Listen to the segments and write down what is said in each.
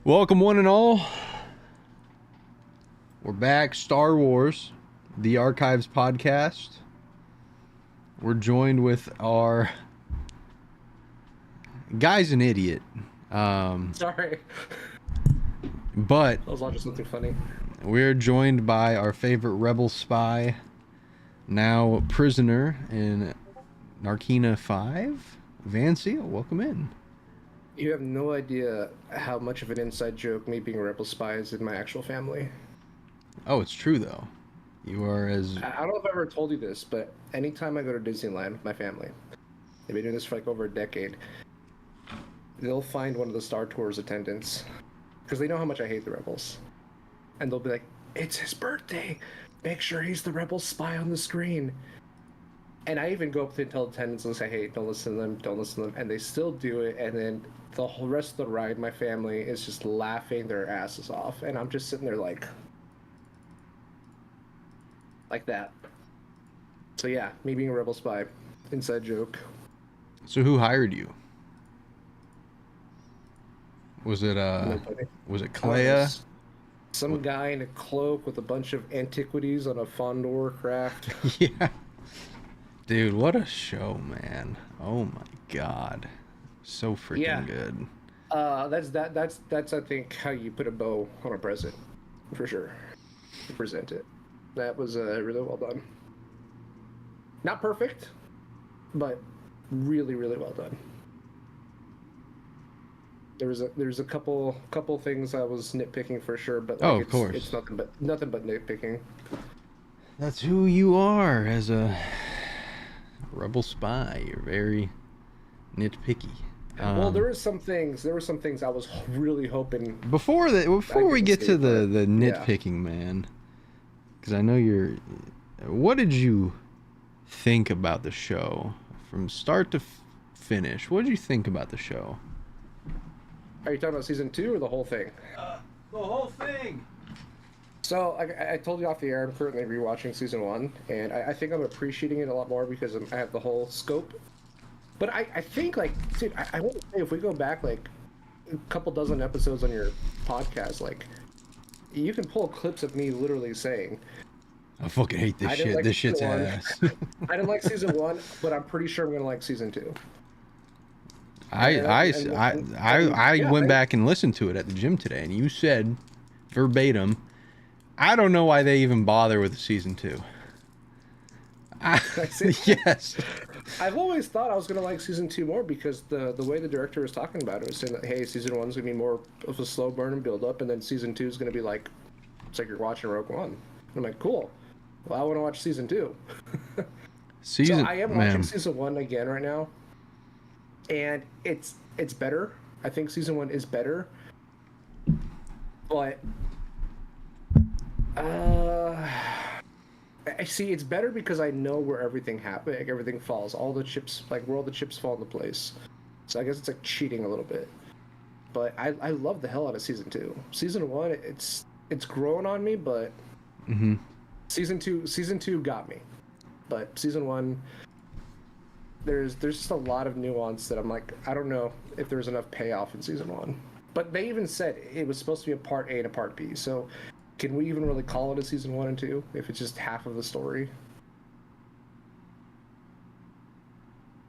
Welcome one and all. We're back, Star Wars, the Archives podcast. We're joined with our guy's an idiot. Sorry. But I was watching something funny. We're joined by our favorite rebel spy, now prisoner in Narkina 5, Van Seal. Welcome in. You have no idea how much of an inside joke me being a rebel spy is in my actual family. Oh, it's true though. You are as... I don't know if I've ever told you this, but anytime I go to Disneyland with my family, they've been doing this for like over a decade, they'll find one of the Star Tours attendants, because they know how much I hate the rebels. And they'll be like, it's his birthday! Make sure he's the rebel spy on the screen! And I even go up to the attendants and say, hey, don't listen to them, don't listen to them. And they still do it, and then the whole rest of the ride, my family is just laughing their asses off. And I'm just sitting there like that. So yeah, me being a rebel spy, inside joke. So who hired you? Was it Nobody. Was it Clea? Some guy in a cloak with a bunch of antiquities on a Fondor craft. Yeah. Dude, what a show, man. Oh my god. So freaking good. That's I think how you put a bow on a present, for sure. To present it. That was really well done. Not perfect, but really, really well done. There's a couple things I was nitpicking for sure, but like, of course, it's nothing but nitpicking. That's who you are as a rebel spy. You're very nitpicky. Well, there were some things I was really hoping before we get to the nitpicking, man, because I know you're. What did you think about the show from start to finish? What did you think about the show? Are you talking about season 2 or the whole thing? The whole thing. So I told you off the air, I'm currently rewatching season 1, and I think I'm appreciating it a lot more because I have the whole scope. But I think, like, dude, I want to say, if we go back, like, a couple dozen episodes on your podcast, like, you can pull clips of me literally saying, I fucking hate this shit. Like this shit's ass. I didn't like season 1, but I'm pretty sure I'm going to like season 2. I went back and listened to it at the gym today, and you said verbatim, I don't know why they even bother with season 2. Yes. I've always thought I was going to like season 2 more because the way the director was talking about it was saying that, hey, season 1's going to be more of a slow burn and build up, and then season 2 is going to be like, it's like you're watching Rogue One. I'm like, cool. Well, I want to watch season 2. So I am watching season 1 again right now. And it's better. I think season 1 is better. But I see it's better because I know where everything happened, like everything falls, all the chips, like where all the chips fall into place. So I guess it's like cheating a little bit. But I love the hell out of season 2. Season 1, it's growing on me, but season 2 got me. But season 1, there's just a lot of nuance that I'm like, I don't know if there's enough payoff in season 1. But they even said it was supposed to be a part A and a part B. So can we even really call it a season 1 and 2 if it's just half of the story?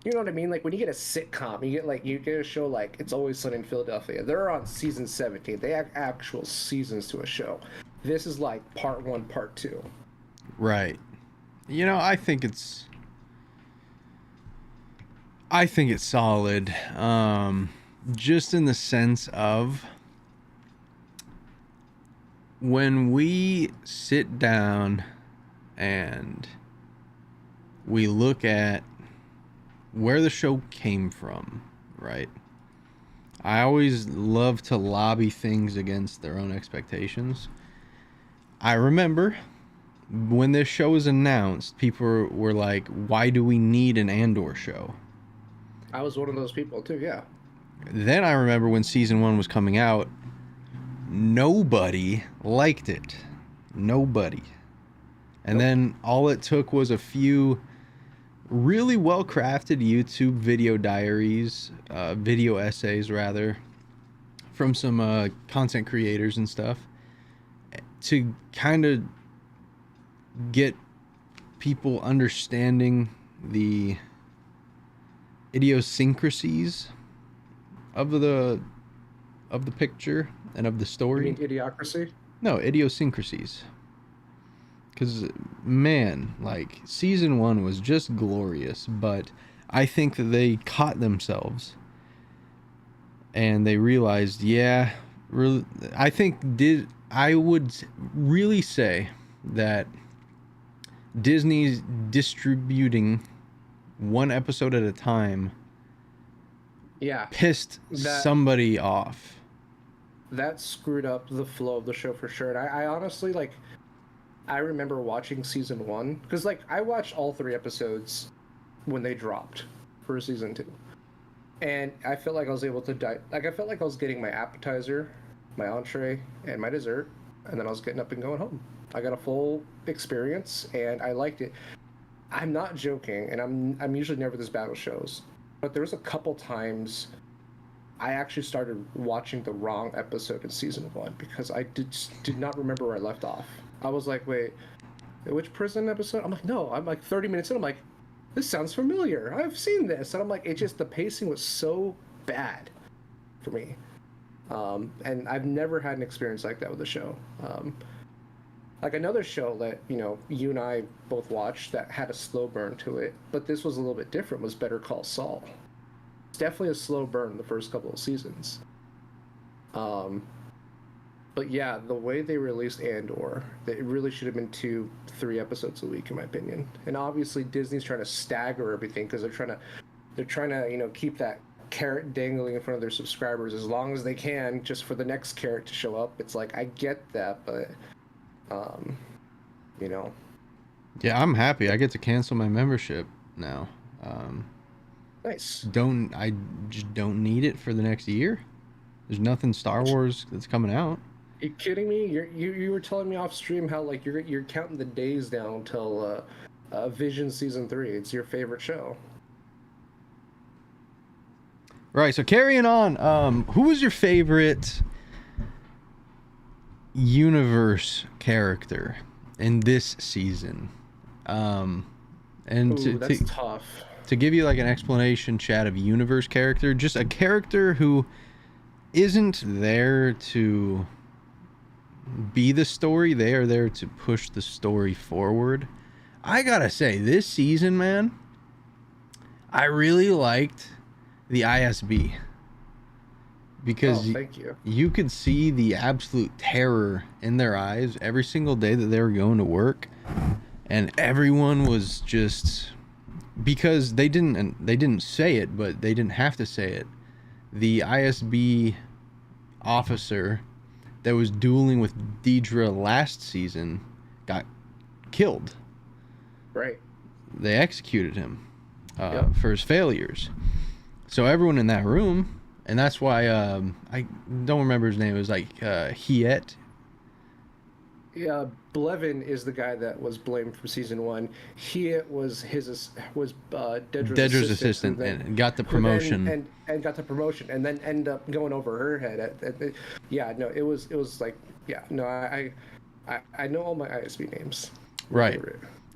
You know what I mean? Like when you get a sitcom, you get a show like It's Always Sunny in Philadelphia. They're on season 17. They have actual seasons to a show. This is like part 1, part 2. Right. You know, I think it's solid, just in the sense of when we sit down and we look at where the show came from, right? I always love to lobby things against their own expectations. I remember when this show was announced, people were like, why do we need an Andor show? I was one of those people too, yeah. Then I remember when season 1 was coming out, nobody liked it. Nobody. And then all it took was a few really well-crafted YouTube video diaries, video essays rather, from some content creators and stuff to kind of get people understanding the idiosyncrasies of the picture and of the You story. mean Idiocracy? No, idiosyncrasies. Because, man, like, season 1 was just glorious, but I think that they caught themselves and they realized, yeah, really, I would really say that Disney's distributing one episode at a time Yeah, pissed that somebody off. that screwed up the flow of the show for sure. And I honestly like. I remember watching season 1 because like I watched all 3 episodes when they dropped for season 2, and I felt like I was able to like I felt like I was getting my appetizer, my entree, and my dessert, and then I was getting up and going home. I got a full experience, and I liked it. I'm not joking, and I'm usually never this bad with shows, but there was a couple times I actually started watching the wrong episode in season 1 because I did not remember where I left off. I was like, wait, which prison episode? I'm like, no, I'm like 30 minutes in. I'm like, this sounds familiar. I've seen this. And I'm like, the pacing was so bad for me. And I've never had an experience like that with a show. Like another show that, you and I both watched that had a slow burn to it, but this was a little bit different, was Better Call Saul. It's definitely a slow burn the first couple of seasons. But yeah, the way they released Andor, it really should have been 2-3 episodes a week, in my opinion. And obviously, Disney's trying to stagger everything because they're trying to keep that carrot dangling in front of their subscribers as long as they can, just for the next carrot to show up. It's like I get that, but Yeah, I'm happy. I get to cancel my membership now. Nice. I just don't need it for the next year. There's nothing Star Wars that's coming out. Are you kidding me? You were telling me off stream how like you're counting the days down till Vision season 3. It's your favorite show. Right. So carrying on, who was your favorite universe character in this season? That's tough. To give you like an explanation, Chad, of universe character, just a character who isn't there to be the story. They are there to push the story forward. I gotta say, this season, man, I really liked the ISB because thank you. You could see the absolute terror in their eyes every single day that they were going to work, and everyone was just, because they didn't say it, but they didn't have to say it. The ISB officer that was dueling with Deidre last season got killed. Right. They executed him for his failures. So everyone in that room, and that's why I don't remember his name. It was like Hiet. Yeah, Blevin is the guy that was blamed from season 1. Hiet was Dedra's assistant and got the promotion. And got the promotion, and then end up going over her head. It was like, I know all my ISB names. Right.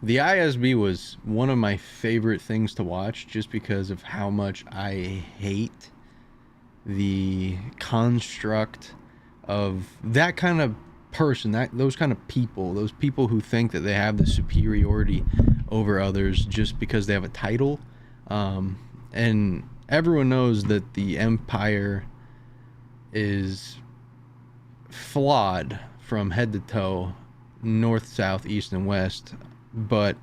The ISB was one of my favorite things to watch just because of how much I hate the construct of that kind of person, those kind of people, those people who think that they have the superiority over others just because they have a title. And everyone knows that the Empire is flawed from head to toe, north, south, east, and west. But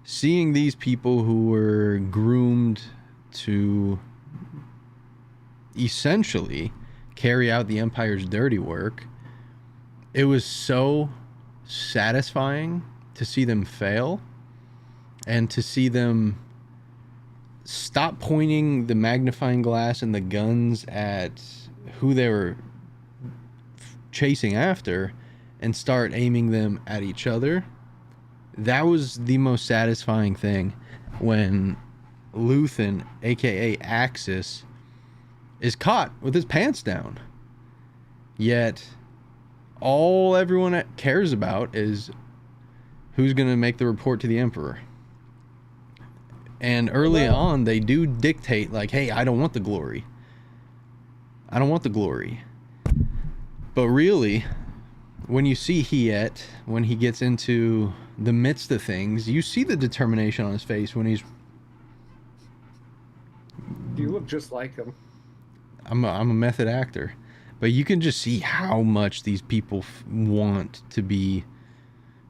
seeing these people who were groomed to essentially carry out the Empire's dirty work, it was so satisfying to see them fail and to see them stop pointing the magnifying glass and the guns at who they were chasing after and start aiming them at each other. That was the most satisfying thing when Luthen, aka Axis, is caught with his pants down. Yet, all everyone cares about is who's going to make the report to the Emperor. And early on, they do dictate, like, hey, I don't want the glory. I don't want the glory. But really, when you see Hiet, when he gets into the midst of things, you see the determination on his face when he's... You look just like him. I'm a method actor. But you can just see how much these people want to be...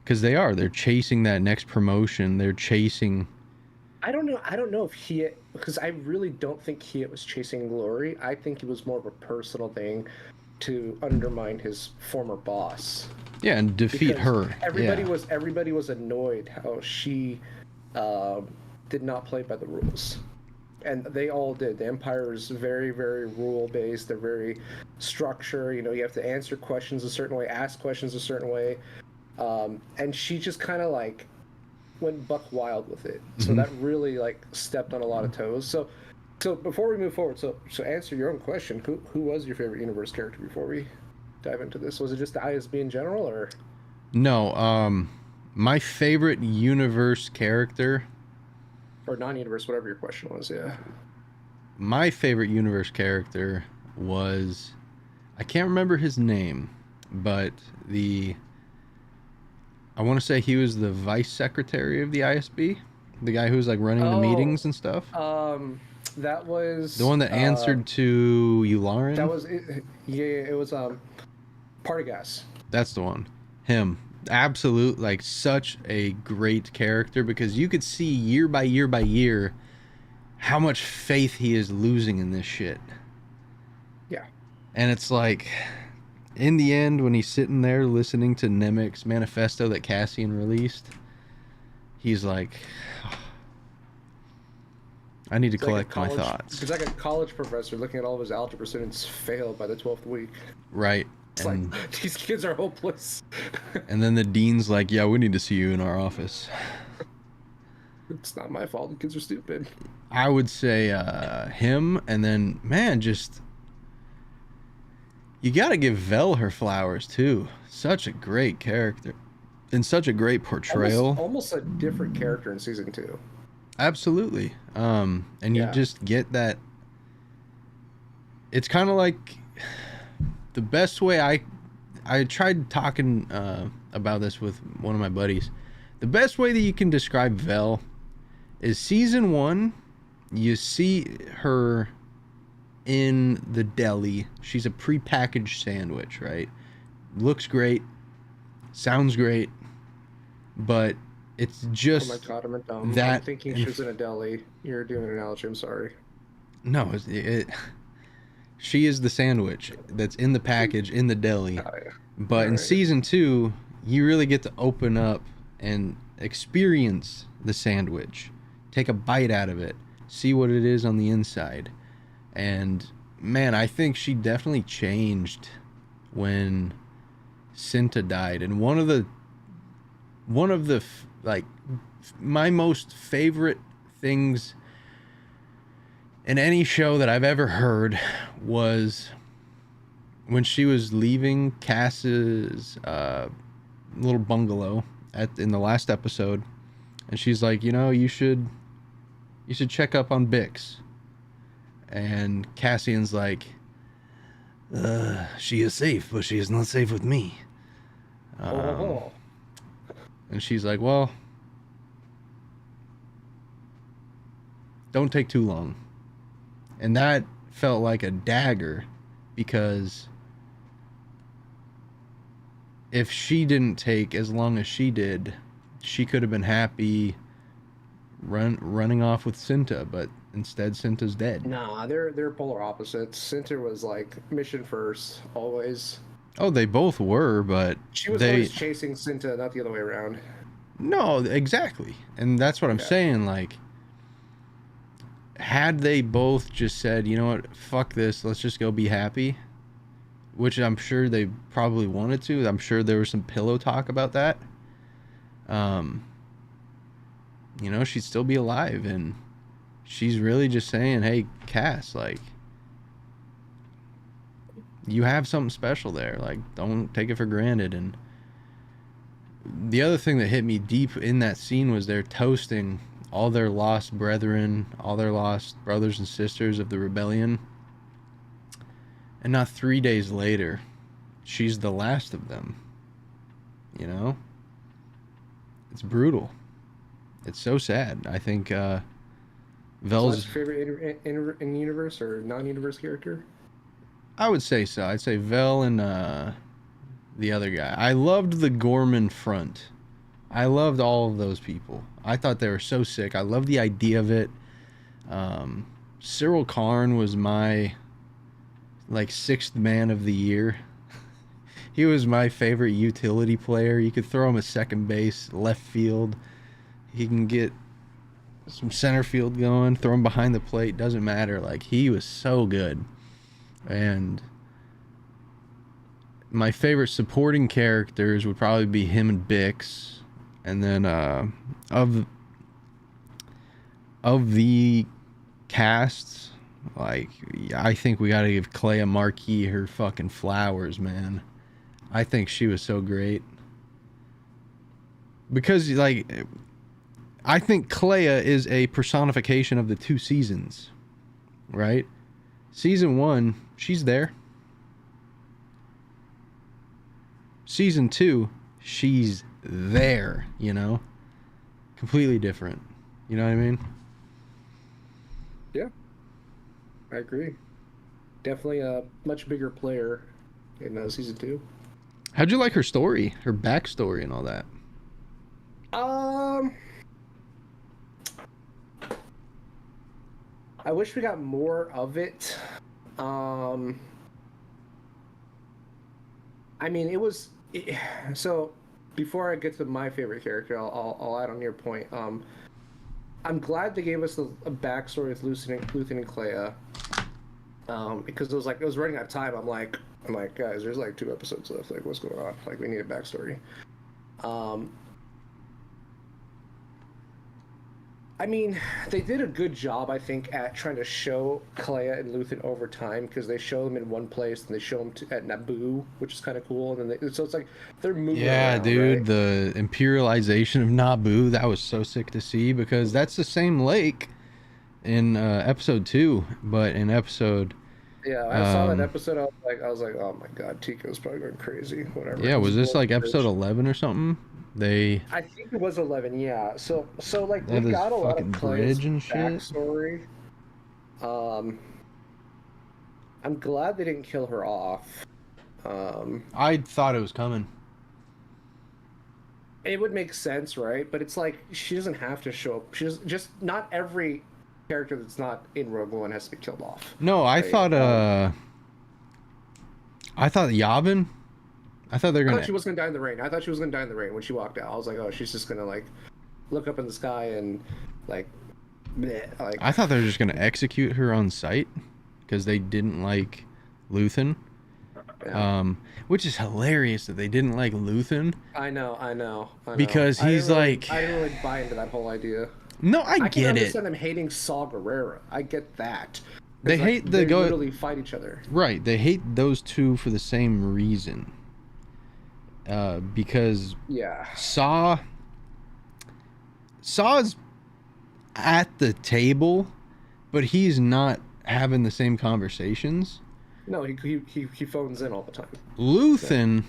Because they are. They're chasing that next promotion. They're chasing... I don't know if Hiet, because I really don't think Hiet was chasing glory. I think it was more of a personal thing to undermine his former boss. Yeah, and defeat her. Everybody was annoyed how she did not play by the rules, and they all did. The Empire is very, very rule based. They're very structured. You know, you have to answer questions a certain way, ask questions a certain way, and she just kind of like went buck wild with it. So that really like stepped on a lot of toes. So before we move forward, so answer your own question. Who was your favorite universe character before we dive into this? Was it just the ISB in general, or? No, my favorite universe character, or non-universe, whatever your question was. Yeah. My favorite universe character was, I can't remember his name, but I want to say he was the vice secretary of the ISB, the guy who was like running the meetings and stuff. That was the one that answered to Yularen. That was it. Yeah, it was Partagas. That's the one. Him. Absolute, like, such a great character, because you could see year by year by year how much faith he is losing in this shit. Yeah. And it's like, in the end, when he's sitting there listening to Nemec's manifesto that Cassian released, he's like, I need to collect my thoughts. He's like a college professor looking at all of his algebra students fail by the 12th week. Right. It's like, these kids are hopeless. And then the dean's like, yeah, we need to see you in our office. It's not my fault. The kids are stupid. I would say him, and then, man, just... You gotta give Vel her flowers, too. Such a great character. And such a great portrayal. Almost a different character in Season 2. Absolutely. And you just get that... It's kind of like... The best way I tried talking about this with one of my buddies. The best way that you can describe Vel is Season 1, you see her in the deli. She's a prepackaged sandwich, right? Looks great, sounds great, but it's just... Oh my god, I'm dumb. That I'm thinking she was in a deli. You're doing an analogy, I'm sorry. No, she is the sandwich that's in the package in the deli. Oh, yeah. But in Season 2, you really get to open up and experience the sandwich. Take a bite out of it. See what it is on the inside. And, man, I think she definitely changed when Cinta died. And one of the like, my most favorite things in any show that I've ever heard was when she was leaving Cass's little bungalow in the last episode, and she's like, you know, you should check up on Bix. And Cassian's like, she is safe, but she is not safe with me. And she's like, well, don't take too long. And that felt like a dagger, because if she didn't take as long as she did, she could have been happy running off with Cinta, but instead Cinta's dead. Nah, they're polar opposites. Cinta was like mission first, always. Oh, they both were, but she was always chasing Cinta, not the other way around. No, exactly. And that's what I'm saying, like, had they both just said, you know what, fuck this, let's just go be happy, which I'm sure they probably wanted to. I'm sure there was some pillow talk about that. You know, she'd still be alive, and she's really just saying, hey, Cass, like, you have something special there. Like, don't take it for granted. And the other thing that hit me deep in that scene was they're toasting all their lost brethren, all their lost brothers and sisters of the rebellion. And not 3 days later, she's the last of them. You know? It's brutal. It's so sad. I think Vel's... So that's your favorite in-universe or non-universe character? I would say so. I'd say Vel and the other guy. I loved the Gorman front. I loved all of those people. I thought they were so sick. I loved the idea of it. Cyril Karn was my like sixth man of the year. He was my favorite utility player. You could throw him at second base, left field. He can get some center field going, throw him behind the plate. Doesn't matter. Like, he was so good. And my favorite supporting characters would probably be him and Bix. And then of the casts, like, I think we got to give Clea Marquis her fucking flowers, man. I think she was so great. Because, like, I think Clea is a personification of the 2 seasons, right? Season 1, she's there. Season 2, she's there, you know? Completely different. You know what I mean? Yeah, I agree. Definitely a much bigger player in season 2. How'd you like her story, her backstory and all that? I wish we got more of it. I mean, so before I get to my favorite character, I'll add on your point. I'm glad they gave us a backstory with Luthen and Clea. Because it was running out of time. I'm like, guys, there's like 2 episodes left. Like, what's going on? Like, we need a backstory. I mean, they did a good job, I think, at trying to show Clea and Luthen over time, because they show them in one place and they show them at Naboo, which is kind of cool. And then so it's like they're moving. Yeah, around, dude, right? the imperialization of Naboo, that was so sick to see, because that's the same lake in episode 2, but in episode... Yeah, I saw that episode. I was like, oh my god, Tico's probably going crazy. Whatever. Yeah, was this like episode 11 or something? I think it was 11. Yeah. So like we got a lot of Clea's backstory. I'm glad they didn't kill her off. I thought it was coming. It would make sense, right? But it's like she doesn't have to show up. She's just not every character that's not in Rogue One has to be killed off. No, I thought Yavin. I thought they're gonna. I thought she was gonna die in the rain. I thought she was gonna die in the rain when she walked out. I was like, oh, she's just gonna like look up in the sky and like, bleh, like. I thought they were just gonna execute her on sight because they didn't like Luthen. Yeah. Which is hilarious that they didn't like Luthen. I know. Because he's like, I didn't really buy into that whole idea. No, I get it. I can understand them hating Saw Gerrera. I get that. They hate they literally fight each other. Right. They hate those two for the same reason. Because Saw's at the table, but he's not having the same conversations. No, he phones in all the time. Luthen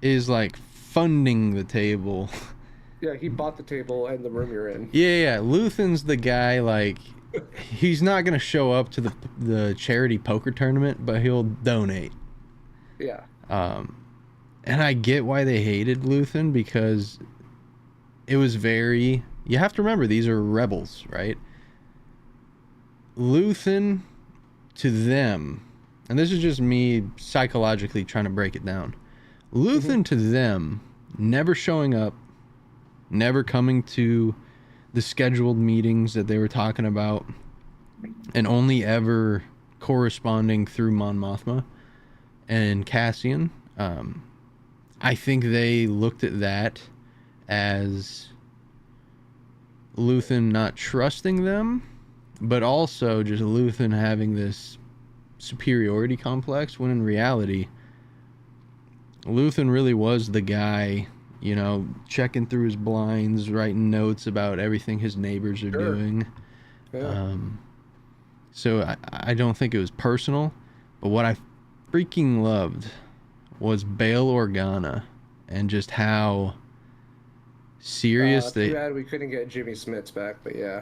is like funding the table. Yeah, he bought the table and the room you're in. Yeah. Luthen's the guy, like, he's not gonna show up to the charity poker tournament, but he'll donate. Yeah. And I get why they hated Luthen, because it was very... You have to remember, these are rebels, right? Luthen, to them... And this is just me psychologically trying to break it down. Luthen, to them, never showing up, never coming to the scheduled meetings that they were talking about, and only ever corresponding through Mon Mothma and Cassian. I think they looked at that as Luthen not trusting them, but also just Luthen having this superiority complex, when in reality, Luthen really was the guy, you know, checking through his blinds, writing notes about everything his neighbors are doing. Yeah. So I don't think it was personal, but what I freaking loved was Bail Organa and just how serious Too they... bad we couldn't get Jimmy Smits back, but yeah.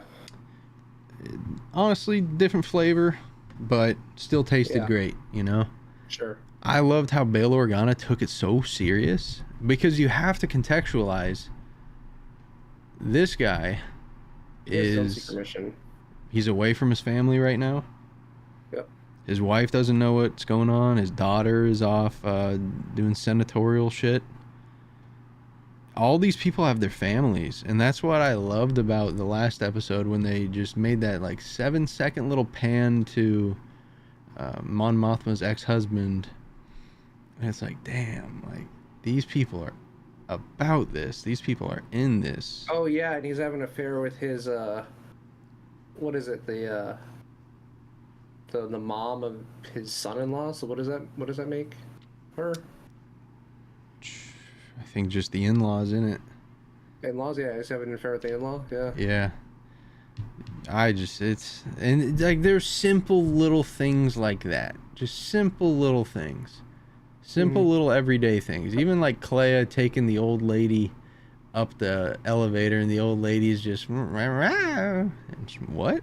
Honestly, different flavor, but still tasted Yeah, great, you know? sure. I loved how Bail Organa took it so serious, because you have to contextualize this guy He has his own secret is... mission. He's away from his family right now. Yep. His wife doesn't know what's going on. His daughter is off doing senatorial shit. All these people have their families, and that's what I loved about the last episode, when they just made that like 7-second little pan to Mon Mothma's ex-husband, and it's like, damn, like, these people are about this. These people are in this. Oh yeah, and he's having an affair with his what is it, the mom of his son-in-law. So what does that make her? I think just the in-laws in it. In-laws, yeah, he's having an affair with the in-law. Yeah. And like, there's simple little things like that. Just simple little things. Simple little everyday things. Even like Clea taking the old lady up the elevator, and the old lady's just... What?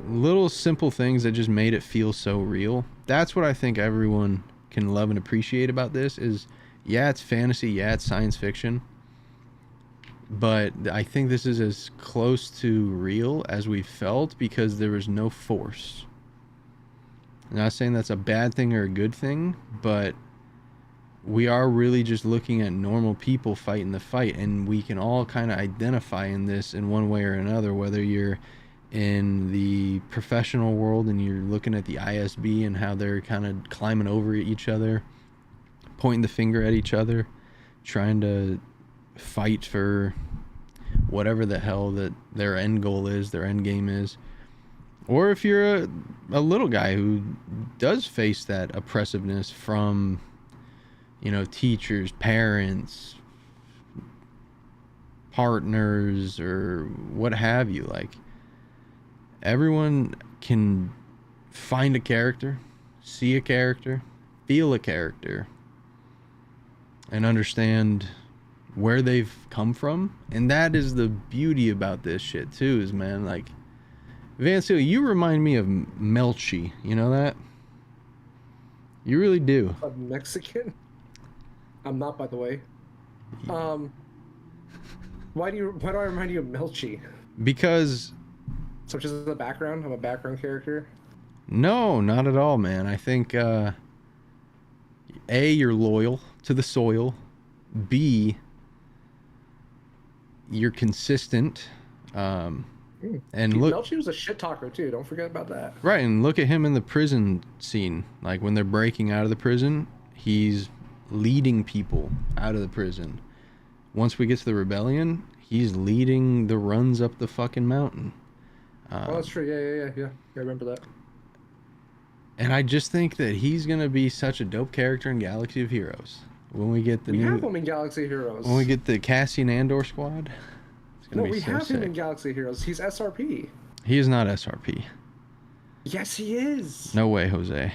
Little simple things that just made it feel so real. That's what I think everyone can love and appreciate about this is, yeah, it's fantasy, yeah, it's science fiction, but I think this is as close to real as we felt, because there was no force. I'm not saying that's a bad thing or a good thing, but we are really just looking at normal people fighting the fight, and we can all kind of identify in this in one way or another, whether you're in the professional world and you're looking at the ISB and how they're kind of climbing over each other, pointing the finger at each other, trying to fight for whatever the hell that their end goal is, their end game is. Or if you're a little guy who does face that oppressiveness from, you know, teachers, parents, partners, or what have you, like, everyone can find a character, see a character, feel a character, and understand where they've come from. And that is the beauty about this shit too, is, man, like, Vancille, you remind me of Melchi, you know that? You really do. A Mexican? I'm not, by the way. Why do I remind you of Melchi? Because... So just the background? I'm a background character? No, not at all, man. I think, A, you're loyal to the soil. B, you're consistent. And look... Melchi was a shit talker, too. Don't forget about that. Right, and look at him in the prison scene. Like, when they're breaking out of the prison, he's leading people out of the prison. Once we get to the rebellion, he's leading the runs up the fucking mountain. Oh, that's true. Yeah. I remember that. And I just think that he's gonna be such a dope character in Galaxy of Heroes when we get we have him in Galaxy Heroes. When we get the Cassian Andor squad. No, we have him in Galaxy Heroes. He's SRP. He is not SRP. Yes, he is. No way, Jose.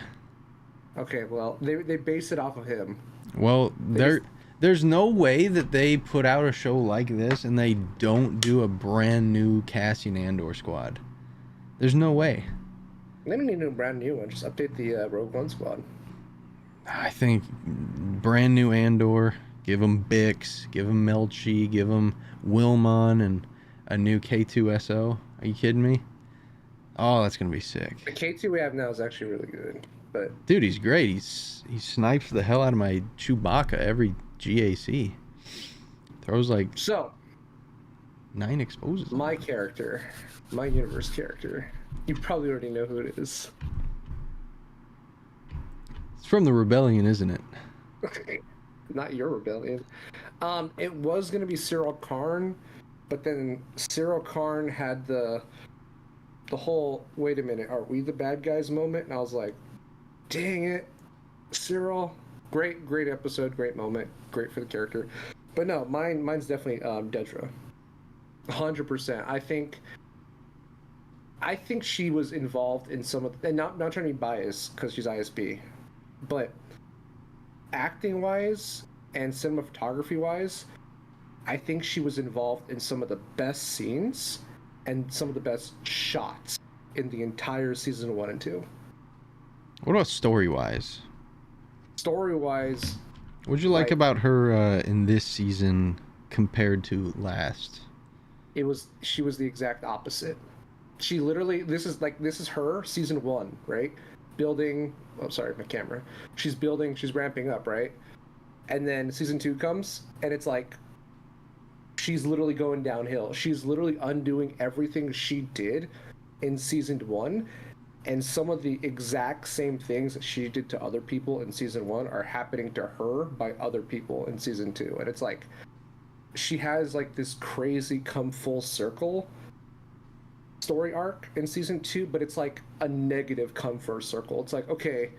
Okay, well, they base it off of him. Well, there's no way that they put out a show like this and they don't do a brand new Cassian Andor squad. There's no way. They don't need a brand new one. Just update the Rogue One squad. I think brand new Andor. Give them Bix. Give them Melchi. Give them Wilmon and a new K2SO. Are you kidding me? Oh, that's gonna be sick. The K2 we have now is actually really good. But dude, he's great. He snipes the hell out of my Chewbacca every GAC. Throws like 9 exposes. My character, my universe character. You probably already know who it is. It's from the Rebellion, isn't it? Not your Rebellion. It was gonna be Cyril Karn, but then Cyril Karn had the the whole "wait a minute, are we the bad guys" moment, and I was like, dang it, Cyril. Great episode, great moment, great for the character. But no, mine's definitely Dedra. 100%. I think she was involved in some of, and not trying to be biased because she's ISB, but acting wise and cinematography wise, I think she was involved in some of the best scenes and some of the best shots in the entire season 1 and 2. What about story wise? Story wise, What'd you like about her in this season compared to last? she was the exact opposite. She literally, this is her season 1, right? Building, oh sorry, my camera. She's ramping up, right? And then season 2 comes and it's like she's literally going downhill. She's literally undoing everything she did in season 1, and some of the exact same things that she did to other people in season 1 are happening to her by other people in season 2. And it's like she has like this crazy come full circle story arc in season 2, but it's like a negative come full circle. It's like, okay,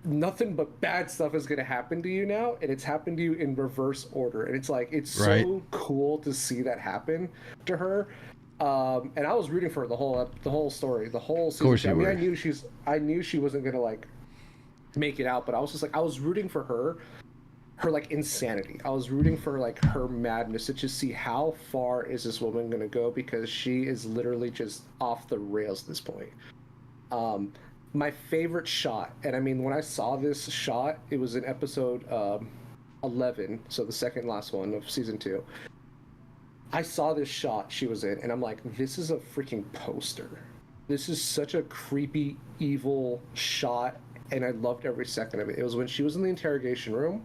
nothing but bad stuff is going to happen to you now, and it's happened to you in reverse order. And it's like, it's Right. so cool to see that happen to her. And I was rooting for her the whole story, the whole season. Of course you were. I knew she wasn't gonna like make it out, but I was just like, I was rooting for her like insanity. I was rooting for like her madness to just see how far is this woman gonna go, because she is literally just off the rails at this point. My favorite shot, and I mean, when I saw this shot, it was in episode 11, so the second last one of season 2. I saw this shot she was in, and I'm like, this is a freaking poster. This is such a creepy, evil shot, and I loved every second of it. It was when she was in the interrogation room.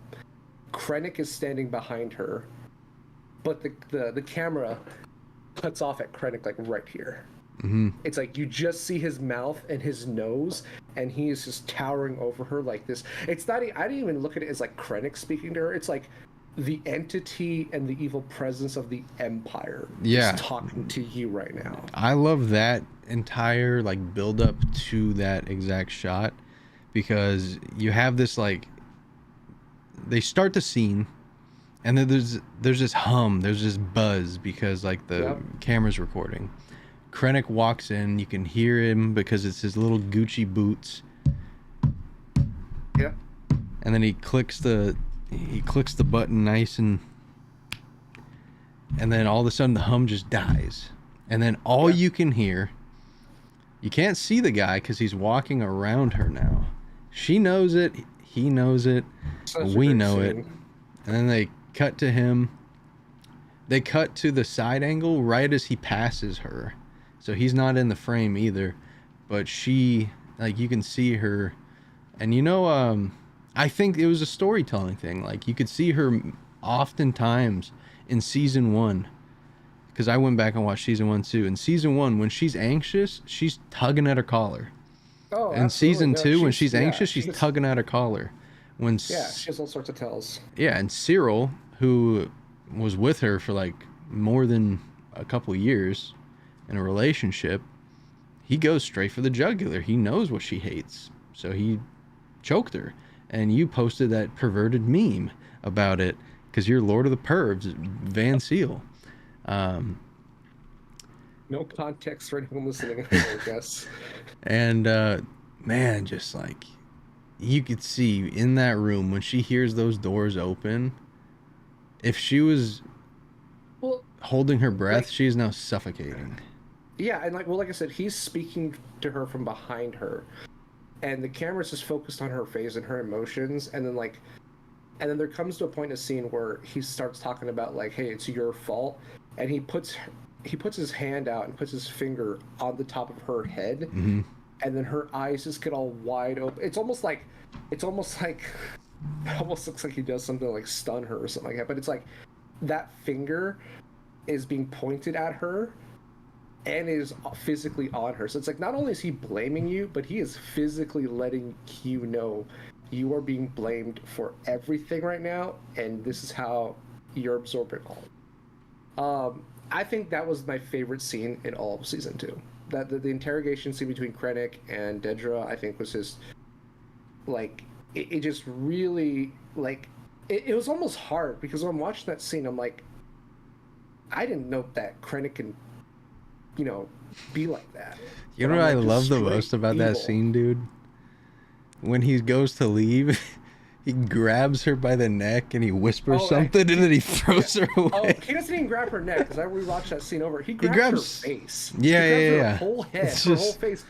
Krennic is standing behind her, but the camera cuts off at Krennic like right here. Mm-hmm. It's like you just see his mouth and his nose, and he is just towering over her like this. It's not. I didn't even look at it as like Krennic speaking to her. It's like the entity and the evil presence of the Empire is talking to you right now. I love that entire like build up to that exact shot, because you have this like, they start the scene and then there's this hum, there's this buzz because like the camera's recording. Krennic walks in, you can hear him because it's his little Gucci boots. Yep. And then he clicks the button nice, and then all of a sudden the hum just dies, and then all you can hear, you can't see the guy because he's walking around her now. She knows it, he knows it, we know it. And then they cut to him. They cut to the side angle right as he passes her, so he's not in the frame either, but she, like, you can see her. And I think it was a storytelling thing. Like, you could see her oftentimes in season 1, because I went back and watched season 1 too. In season 1, when she's anxious, she's tugging at her collar. Oh, in season 2, when she's anxious, she's tugging at her collar. She has all sorts of tells. Yeah, and Cyril, who was with her for like more than a couple years in a relationship, he goes straight for the jugular. He knows what she hates, so he choked her. And you posted that perverted meme about it because you're Lord of the Pervs, Van Seal. No context for anyone listening, I guess. And man, just like, you could see in that room when she hears those doors open, if she was holding her breath, like, she is now suffocating. Yeah, and like I said, he's speaking to her from behind her, and the camera's just focused on her face and her emotions, and then there comes to a point in the scene where he starts talking about like, hey, it's your fault, and he puts his hand out and puts his finger on the top of her head, and then her eyes just get all wide open. It almost looks like he does something to like stun her or something like that, but it's like that finger is being pointed at her and is physically on her. So it's like, not only is he blaming you, but he is physically letting you know you are being blamed for everything right now, and this is how you're absorbing all. I think that was my favorite scene in all of season 2. that the interrogation scene between Krennic and Dedra, I think, was just like it just really like it was almost hard because when I'm watching that scene, I'm like, I didn't know that Krennic can, be like that. You know what I love the most about that scene, dude? When he goes to leave, he grabs her by the neck and he whispers something, and then he throws her away. Oh, he doesn't even grab her neck, because I rewatched that scene over. He grabs her face. Yeah, he grabs her whole head, her whole face.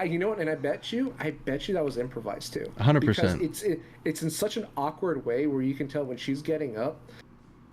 You know what? And I bet you that was improvised too. 100%. Because it's in such an awkward way where you can tell when she's getting up,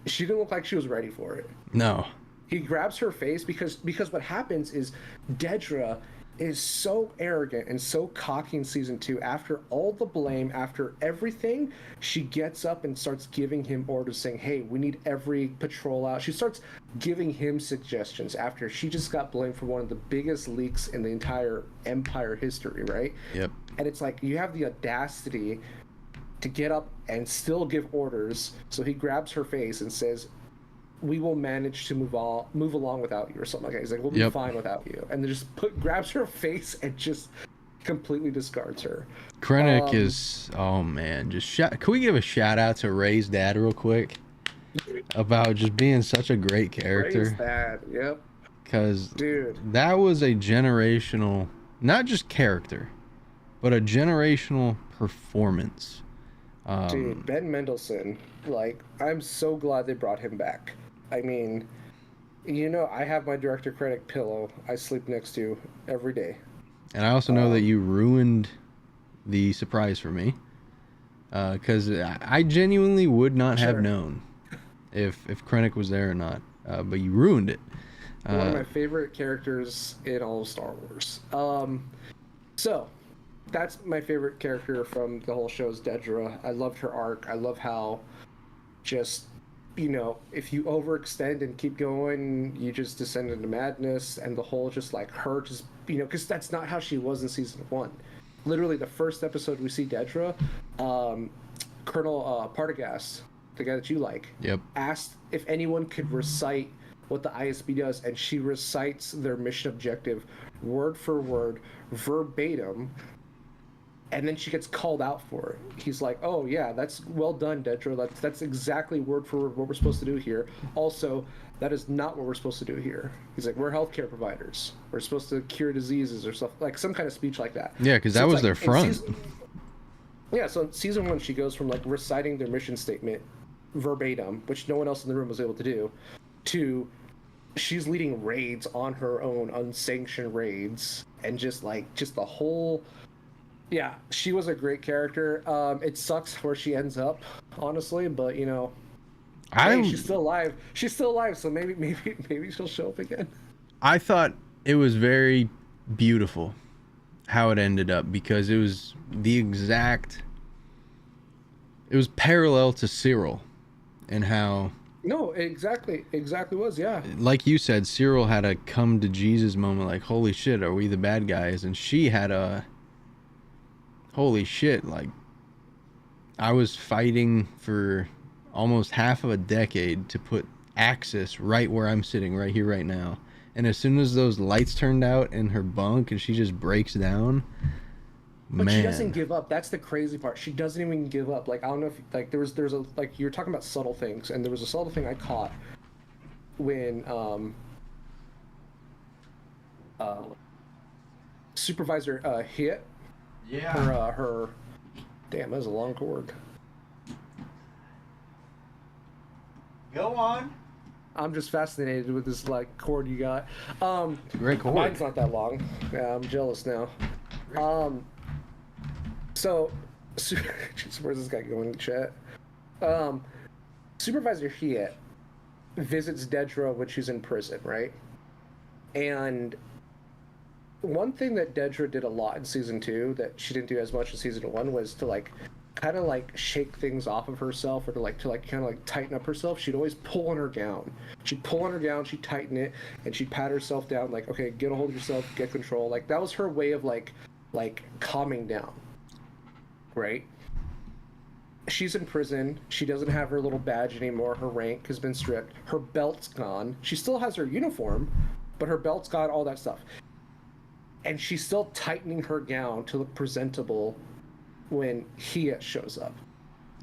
she didn't look like she was ready for it. No. He grabs her face because what happens is Dedra is so arrogant and so cocky in season 2. After all the blame, after everything, she gets up and starts giving him orders saying, hey, we need every patrol out. She starts giving him suggestions after she just got blamed for one of the biggest leaks in the entire Empire history, right? Yep. And it's like, you have the audacity to get up and still give orders. So he grabs her face and says, we will manage to move along without you, or something like that. He's like, we'll be fine without you. And then just grabs her face and just completely discards her. Krennic is, oh man, can we give a shout out to Rey's dad real quick? About just being such a great character. Rey's dad, yep. Because dude, that was a generational, not just character, but a generational performance. Dude, Ben Mendelsohn, like, I'm so glad they brought him back. I mean, I have my director Krennic pillow I sleep next to every day. And I also know that you ruined the surprise for me. Because I genuinely would not have known if Krennic was there or not. But you ruined it. One of my favorite characters in all of Star Wars. So, that's my favorite character from the whole show is Dedra. I loved her arc. I love how just, if you overextend and keep going, you just descend into madness, and the whole just like her just, because that's not how she was in season 1. Literally the first episode we see Dedra, Colonel Partagast, the guy that you like, asked if anyone could recite what the ISB does, and she recites their mission objective word for word, verbatim. And then she gets called out for it. He's like, oh, yeah, that's well done, Dedra. That's exactly word for word what we're supposed to do here. Also, that is not what we're supposed to do here. He's like, we're healthcare providers. We're supposed to cure diseases or stuff, like some kind of speech like that. Yeah, because that was their front. So in season 1, she goes from like reciting their mission statement verbatim, which no one else in the room was able to do, to she's leading raids on her own, unsanctioned raids, and just the whole... Yeah, she was a great character. It sucks where she ends up, honestly, but hey, she's still alive. She's still alive, so maybe she'll show up again. I thought it was very beautiful how it ended up, because it was it was parallel to Cyril, and how... No, exactly was, yeah. Like you said, Cyril had a come to Jesus moment, like, holy shit, are we the bad guys? And she had a... holy shit, like, I was fighting for almost half of a decade to put Axis right where I'm sitting right here right now, and as soon as those lights turned out in her bunk and she just breaks down, but she doesn't give up. That's the crazy part. She doesn't even give up. Like, I don't know if, like, there's a, like, you're talking about subtle things, and there was a subtle thing I caught when Supervisor hit her damn, that was a long cord. Go on. I'm just fascinated with this like cord you got. Great cord. Mine's not that long. Yeah, I'm jealous now. So where's this guy going in the chat? Supervisor Hiet visits Dedra when she's in prison, right? And one thing that Dedra did a lot in season 2 that she didn't do as much in season 1 was to like kind of like shake things off of herself, or to kind of like tighten up herself. She'd always pull on her gown. She'd pull on her gown, she'd tighten it, and she'd pat herself down like, okay, get a hold of yourself, get control. Like, that was her way of like calming down, right? She's in prison. She doesn't have her little badge anymore. Her rank has been stripped. Her belt's gone. She still has her uniform, but her belt's gone, all that stuff. and she's still tightening her gown to look presentable when Hia shows up.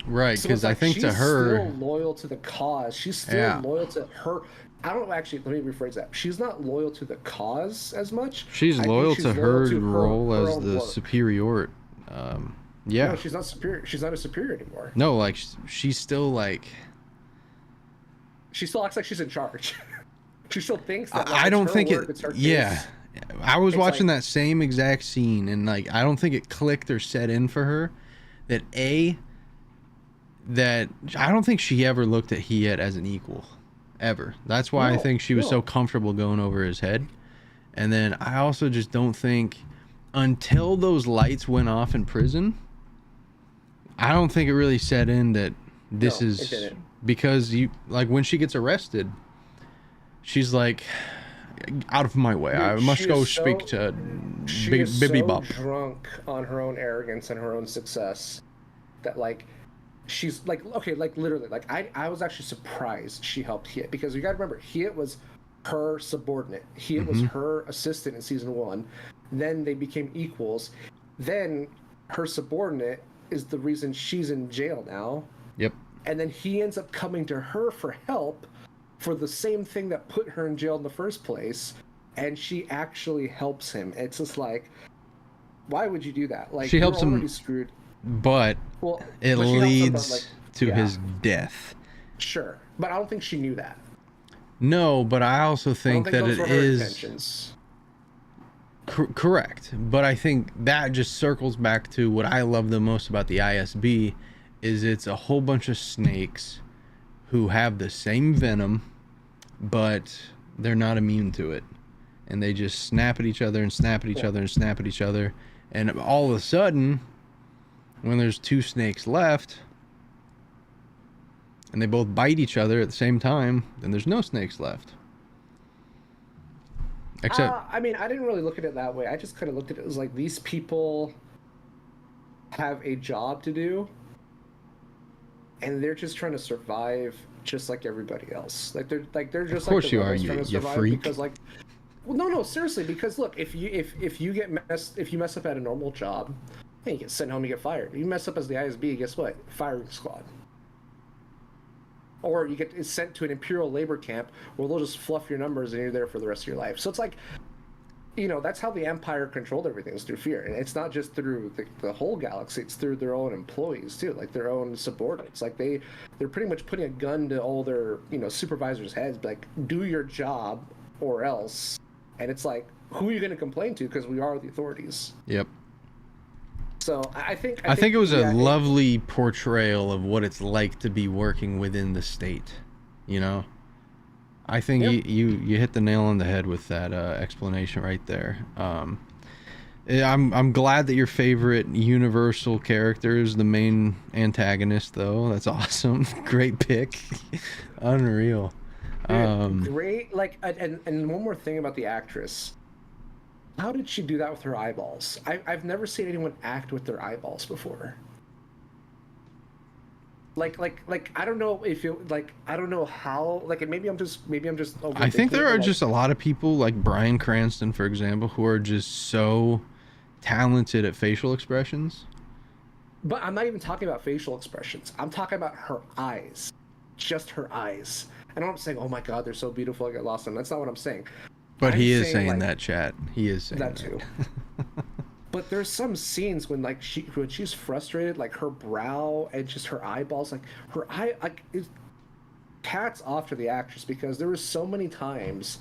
Right, So because it's I like think to she's her, still loyal to the cause. She's still yeah, loyal to her. I don't actually. Let me rephrase that. She's not loyal to the cause as much. she's I think loyal she's to loyal her to role her as own the work. superior. No, Yeah, she's not superior. She's not a superior anymore. no, like she's still like. She still acts like she's in charge. She still thinks that like I it's don't her think work. it. It's her Yeah, case. I was It's watching like that same exact scene, and like I don't think it clicked or set in for her that that I don't think she ever looked at Hiet as an equal, ever. That's why I no, think she was so no. comfortable going over his head. And then I also just don't think until those lights went off in prison, I don't think it really set in that this No, it is didn't. because you like when she gets arrested, she's like, out of my way. I Dude, must go speak to she is Bibby so Bop. drunk on her own arrogance and her own success that like she's like okay, like literally, like I was actually surprised she helped Hiet because you got to remember Hiet was her subordinate. Hiet was Mm-hmm. her assistant in season 1. Then they became equals. Then her subordinate is the reason she's in jail now. Yep. And then he ends up coming to her for help for the same thing that put her in jail in the first place, and she actually helps him. It's just like, why would you do that? Like, She you're helps already him, screwed. but Well, it but she helps him, but like, leads to yeah, his death. sure. But I don't think she knew that. No, but I also I don't think think that those it were her is intentions. correct. But I think that just circles back to what I love the most about the ISB is it's a whole bunch of snakes who have the same venom, but they're not immune to it. And they just snap at each other and snap at each Yeah. other and snap at each other. And all of a sudden, when there's two snakes left, and they both bite each other at the same time, then there's no snakes left. Except, I mean, I didn't really look at it that way. I just kind of looked at it as like these people have a job to do, and they're just trying to survive, just like everybody else. Like they're of just like course the you are, rebels trying to you survive freak. because like, well, no, seriously, because look, if you if you mess up at a normal job, hey, you get sent home, you get fired. You mess up as the ISB, guess what? Firing squad. Or you get sent to an imperial labor camp where they'll just fluff your numbers and you're there for the rest of your life. So it's like, that's how the Empire controlled everything, is through fear. And it's not just through the whole galaxy, it's through their own employees too, like their own subordinates. Like they're pretty much putting a gun to all their, supervisors' heads, like, do your job or else. And it's like, who are you going to complain to? Because we are the authorities. Yep. So I think it was a yeah, lovely portrayal of what it's like to be working within the state. I think Yep. you hit the nail on the head with that explanation right there. I'm glad that your favorite Universal character is the main antagonist, though. That's awesome. Great pick. Unreal. Great. Like, and one more thing about the actress. How did she do that with her eyeballs? I've never seen anyone act with their eyeballs before. Like I don't know if you like I don't know how like maybe I'm just I think there overthinking it, are but, like, just a lot of people like Bryan Cranston, for example, who are just so talented at facial expressions. but I'm not even talking about facial expressions. I'm talking about her eyes. Just her eyes. And I'm not saying, oh my god, they're so beautiful, I get lost in them. That's not what I'm saying. But I'm he is saying like, that, chat. He is saying that too. But there's some scenes when like when she's frustrated, like her brow and just her eyeballs, like her eye, like hats off to the actress because there was so many times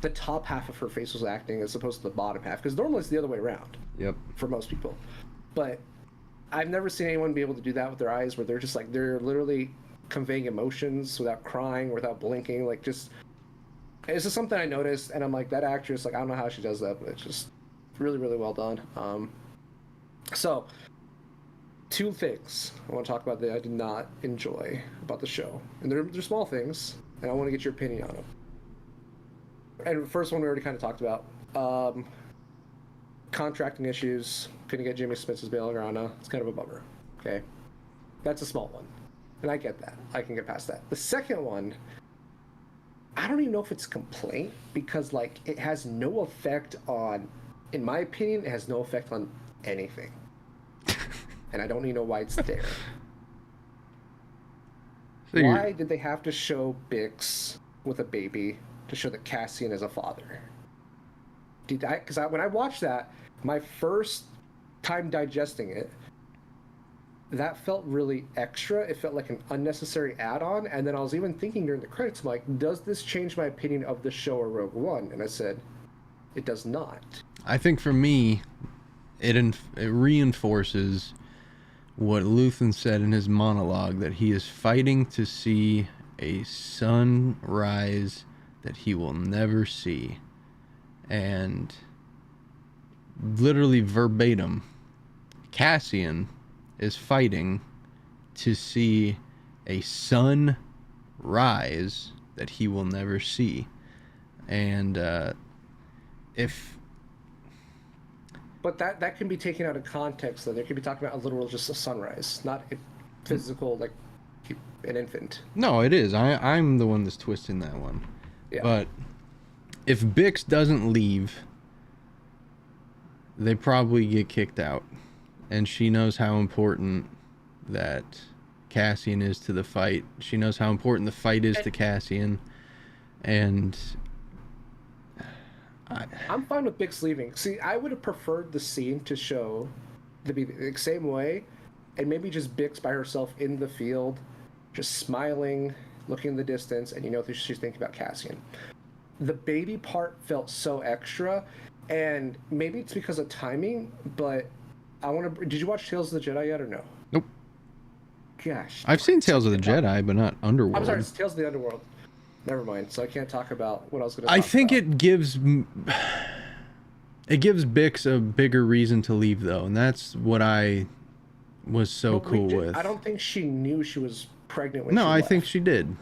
the top half of her face was acting as opposed to the bottom half because normally it's the other way around. Yep. For most people, but I've never seen anyone be able to do that with their eyes where they're just like they're literally conveying emotions without crying, without blinking, like just. It's just something I noticed, and I'm like, that actress, like, I don't know how she does that, but it's just really, really well done. So, two things I want to talk about that I did not enjoy about the show. And they're small things, and I want to get your opinion on them. And the first one we already kind of talked about. Contracting issues. Couldn't get Jimmy Smith's bail Grana. It's kind of a bummer. Okay? That's a small one. And I get that. I can get past that. The second one... I don't even know if it's a complaint because like it has no effect on in my opinion, it has no effect on anything. And I don't even know why it's there. So Why did they have to show Bix with a baby to show that Cassian is a father? Because when I watched that, my first time digesting it, that felt really extra. It felt like an unnecessary add-on. And then I was even thinking during the credits, I'm like, does this change my opinion of the show or Rogue One? And I said, it does not. I think for me, it reinforces what Luthen said in his monologue, that he is fighting to see a sun rise that he will never see. And literally verbatim, Cassian is fighting to see a sun rise that he will never see. And But that can be taken out of context, though. They could be talking about a literal just a sunrise, not a physical, like an infant. No, it is. I'm the one that's twisting that one. Yeah. But if Bix doesn't leave, they probably get kicked out. And she knows how important that Cassian is to the fight. She knows how important the fight is to Cassian. And I'm fine with Bix leaving. See, I would have preferred the scene to show to be the same way, and maybe just Bix by herself in the field, just smiling, looking in the distance, and you know she's thinking about Cassian. The baby part felt so extra, and maybe it's because of timing, but I want to. Did you watch Tales of the Jedi yet or no? Nope. Gosh. I've seen Tales of the Jedi, but not Underworld. I'm sorry, it's Tales of the Underworld. Never mind. So I can't talk about what I was going to talk I think about. it gives Bix a bigger reason to leave, though, and that's what I was so cool with. I don't think she knew she was pregnant when No, she I left. think she did.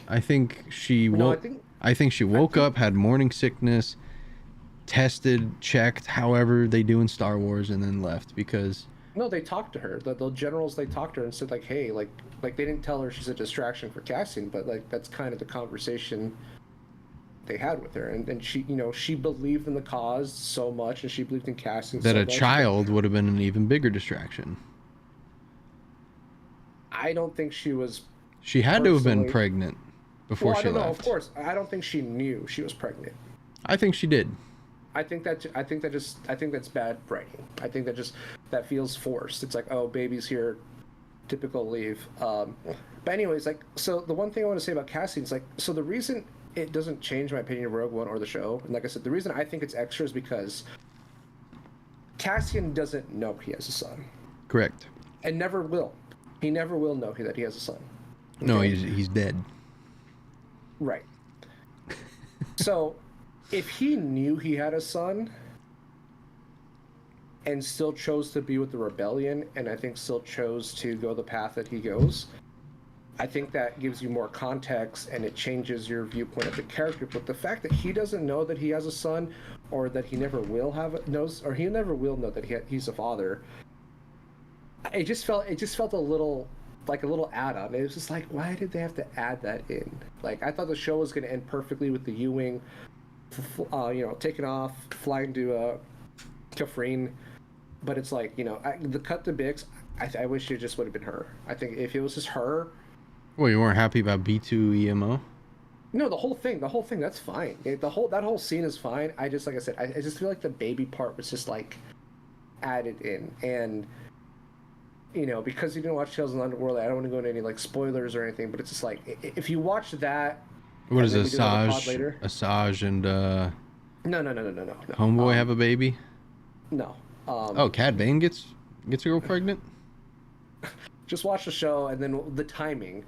I think she woke. No, I think she woke up, had morning sickness, tested, checked, however they do in Star Wars, and then left because. No, they talked to her. The generals, they talked to her and said, like, hey, like they didn't tell her she's a distraction for Cassian, but like that's kind of the conversation they had with her. And she, you know, she believed in the cause so much, and she believed in Cassian That so a much. child would have been an even bigger distraction. I don't think she was. She had to have been personally- pregnant before Well, I she don't know. left. Of course, I don't think she knew she was pregnant. I think she did. I think that's bad writing. I think that feels forced. It's like, oh, baby's here, typical leave. But anyways, like, so the one thing I want to say about Cassian is like, so the reason it doesn't change my opinion of Rogue One or the show, and like I said, the reason I think it's extra is because Cassian doesn't know he has a son, Correct. and never will. He never will know that he has a son. No, Okay? he's dead. Right. So, if he knew he had a son and still chose to be with the rebellion, and I think still chose to go the path that he goes, I think that gives you more context and it changes your viewpoint of the character. But the fact that he doesn't know that he has a son, or that he never will he never will know that he's a father, it just felt a little like a little add-on. It was just like, why did they have to add that in? Like, I thought the show was going to end perfectly with the U-wing, taking off, flying to Kafrene, but it's like, the cut to Bix. I wish it just would have been her. I think if it was just her. Well, you weren't happy about B2 EMO? No, the whole thing, that's fine. That whole scene is fine. I just, like I said, I just feel like the baby part was just like added in, and because you didn't watch Tales of the Underworld, I don't want to go into any like spoilers or anything, but it's just like if you watch that. What does Asajj and No. Homeboy have a baby? No. Cad Bane gets a girl pregnant? Just watch the show and then the timing.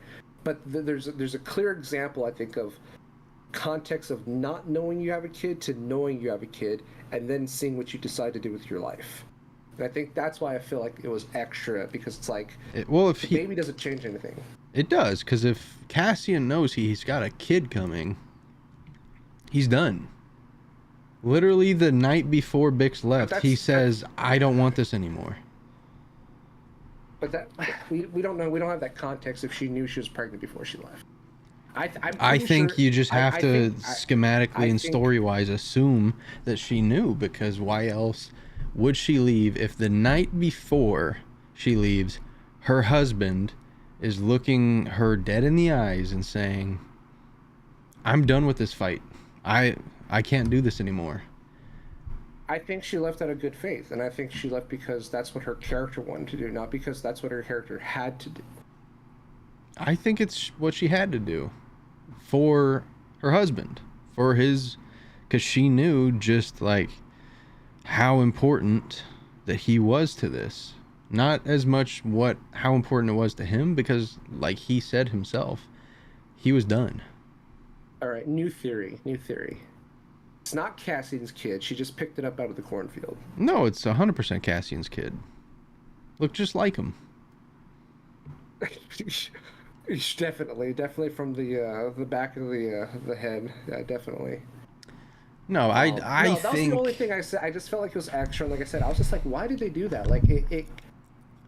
But there's a clear example, I think, of context of not knowing you have a kid to knowing you have a kid, and then seeing what you decide to do with your life. And I think that's why I feel like it was extra, because it's like the baby doesn't change anything. It does, because if Cassian knows he's got a kid coming, he's done. Literally the night before Bix left, he says, I don't want this anymore. But that we don't know. We don't have that context if she knew she was pregnant before she left. I'm I pretty think sure, you just have I to think schematically and think story-wise assume that she knew, because why else would she leave if the night before she leaves, her husband is looking her dead in the eyes and saying, "I'm done with this fight. I can't do this anymore." I think she left out of good faith, and I think she left because that's what her character wanted to do, not because that's what her character had to do. I think it's what she had to do for her husband, for his, because she knew just like how important that he was to this. Not as much how important it was to him, because like he said himself, he was done. All right, new theory. New theory. It's not Cassian's kid. She just picked it up out of the cornfield. No, it's 100% Cassian's kid. Look just like him. Definitely from the back of the head. Yeah, definitely. No, I No, think that was the only thing I said. I just felt like it was extra. And like I said, I was just like, why did they do that? Like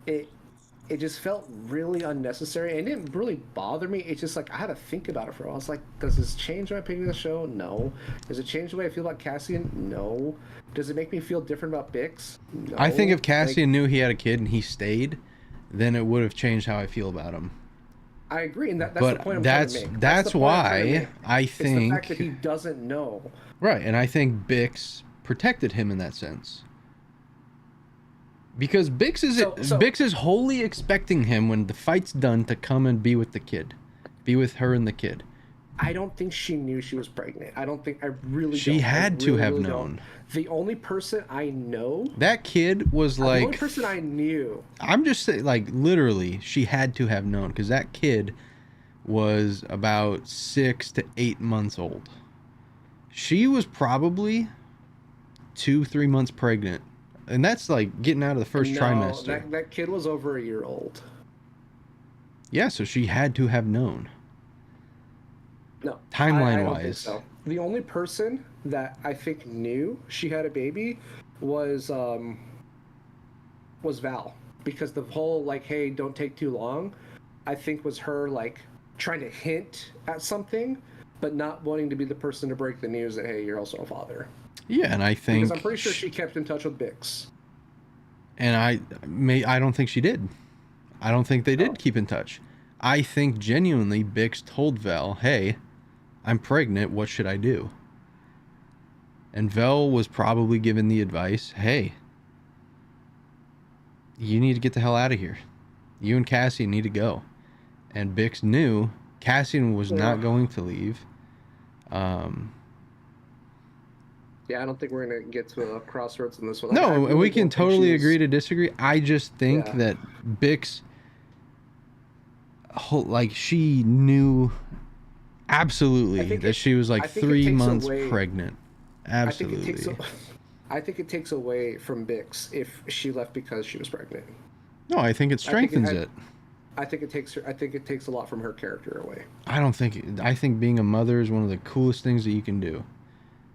it just felt really unnecessary, and it didn't really bother me. It's just like I had to think about it for a while. I was like, does this change my opinion of the show? No. Does it change the way I feel about Cassian? No. Does it make me feel different about Bix? No. I think if Cassian knew he had a kid and he stayed, then it would have changed how I feel about him. I agree, and that's but the point I'm trying to make. That's why I think it's the fact that he doesn't know. Right, and I think Bix protected him in that sense. Because Bix is wholly expecting him, when the fight's done, to come and be with the kid. Be with her and the kid. I don't think she knew she was pregnant. I don't think, I really She don't. had really, to have really known. Don't. The only person I know... That kid was like... The only person I knew... I'm just saying, like, literally, she had to have known. Because that kid was about 6 to 8 months old. She was probably 2-3 months pregnant. And that's like getting out of the first trimester. That kid was over a year old. Yeah, so she had to have known. No. Timeline I don't wise. think so. The only person that I think knew she had a baby was Val. Because the whole like, hey, don't take too long, I think was her like trying to hint at something, but not wanting to be the person to break the news that, hey, you're also a father. Yeah, and I think... Because I'm pretty sure she kept in touch with Bix. And I don't think she did. I don't think they did keep in touch. I think genuinely Bix told Vel, hey, I'm pregnant, what should I do? And Vel was probably given the advice, hey, you need to get the hell out of here. You and Cassian need to go. And Bix knew Cassian was not going to leave. Yeah, I don't think we're going to get to a crossroads in this one. No, really we can totally agree to disagree. I just think that Bix, like, she knew absolutely that she was like 3 months pregnant. Absolutely. I think it takes away from Bix if she left because she was pregnant. No, I think it strengthens it. I think it takes a lot from her character away. I think being a mother is one of the coolest things that you can do.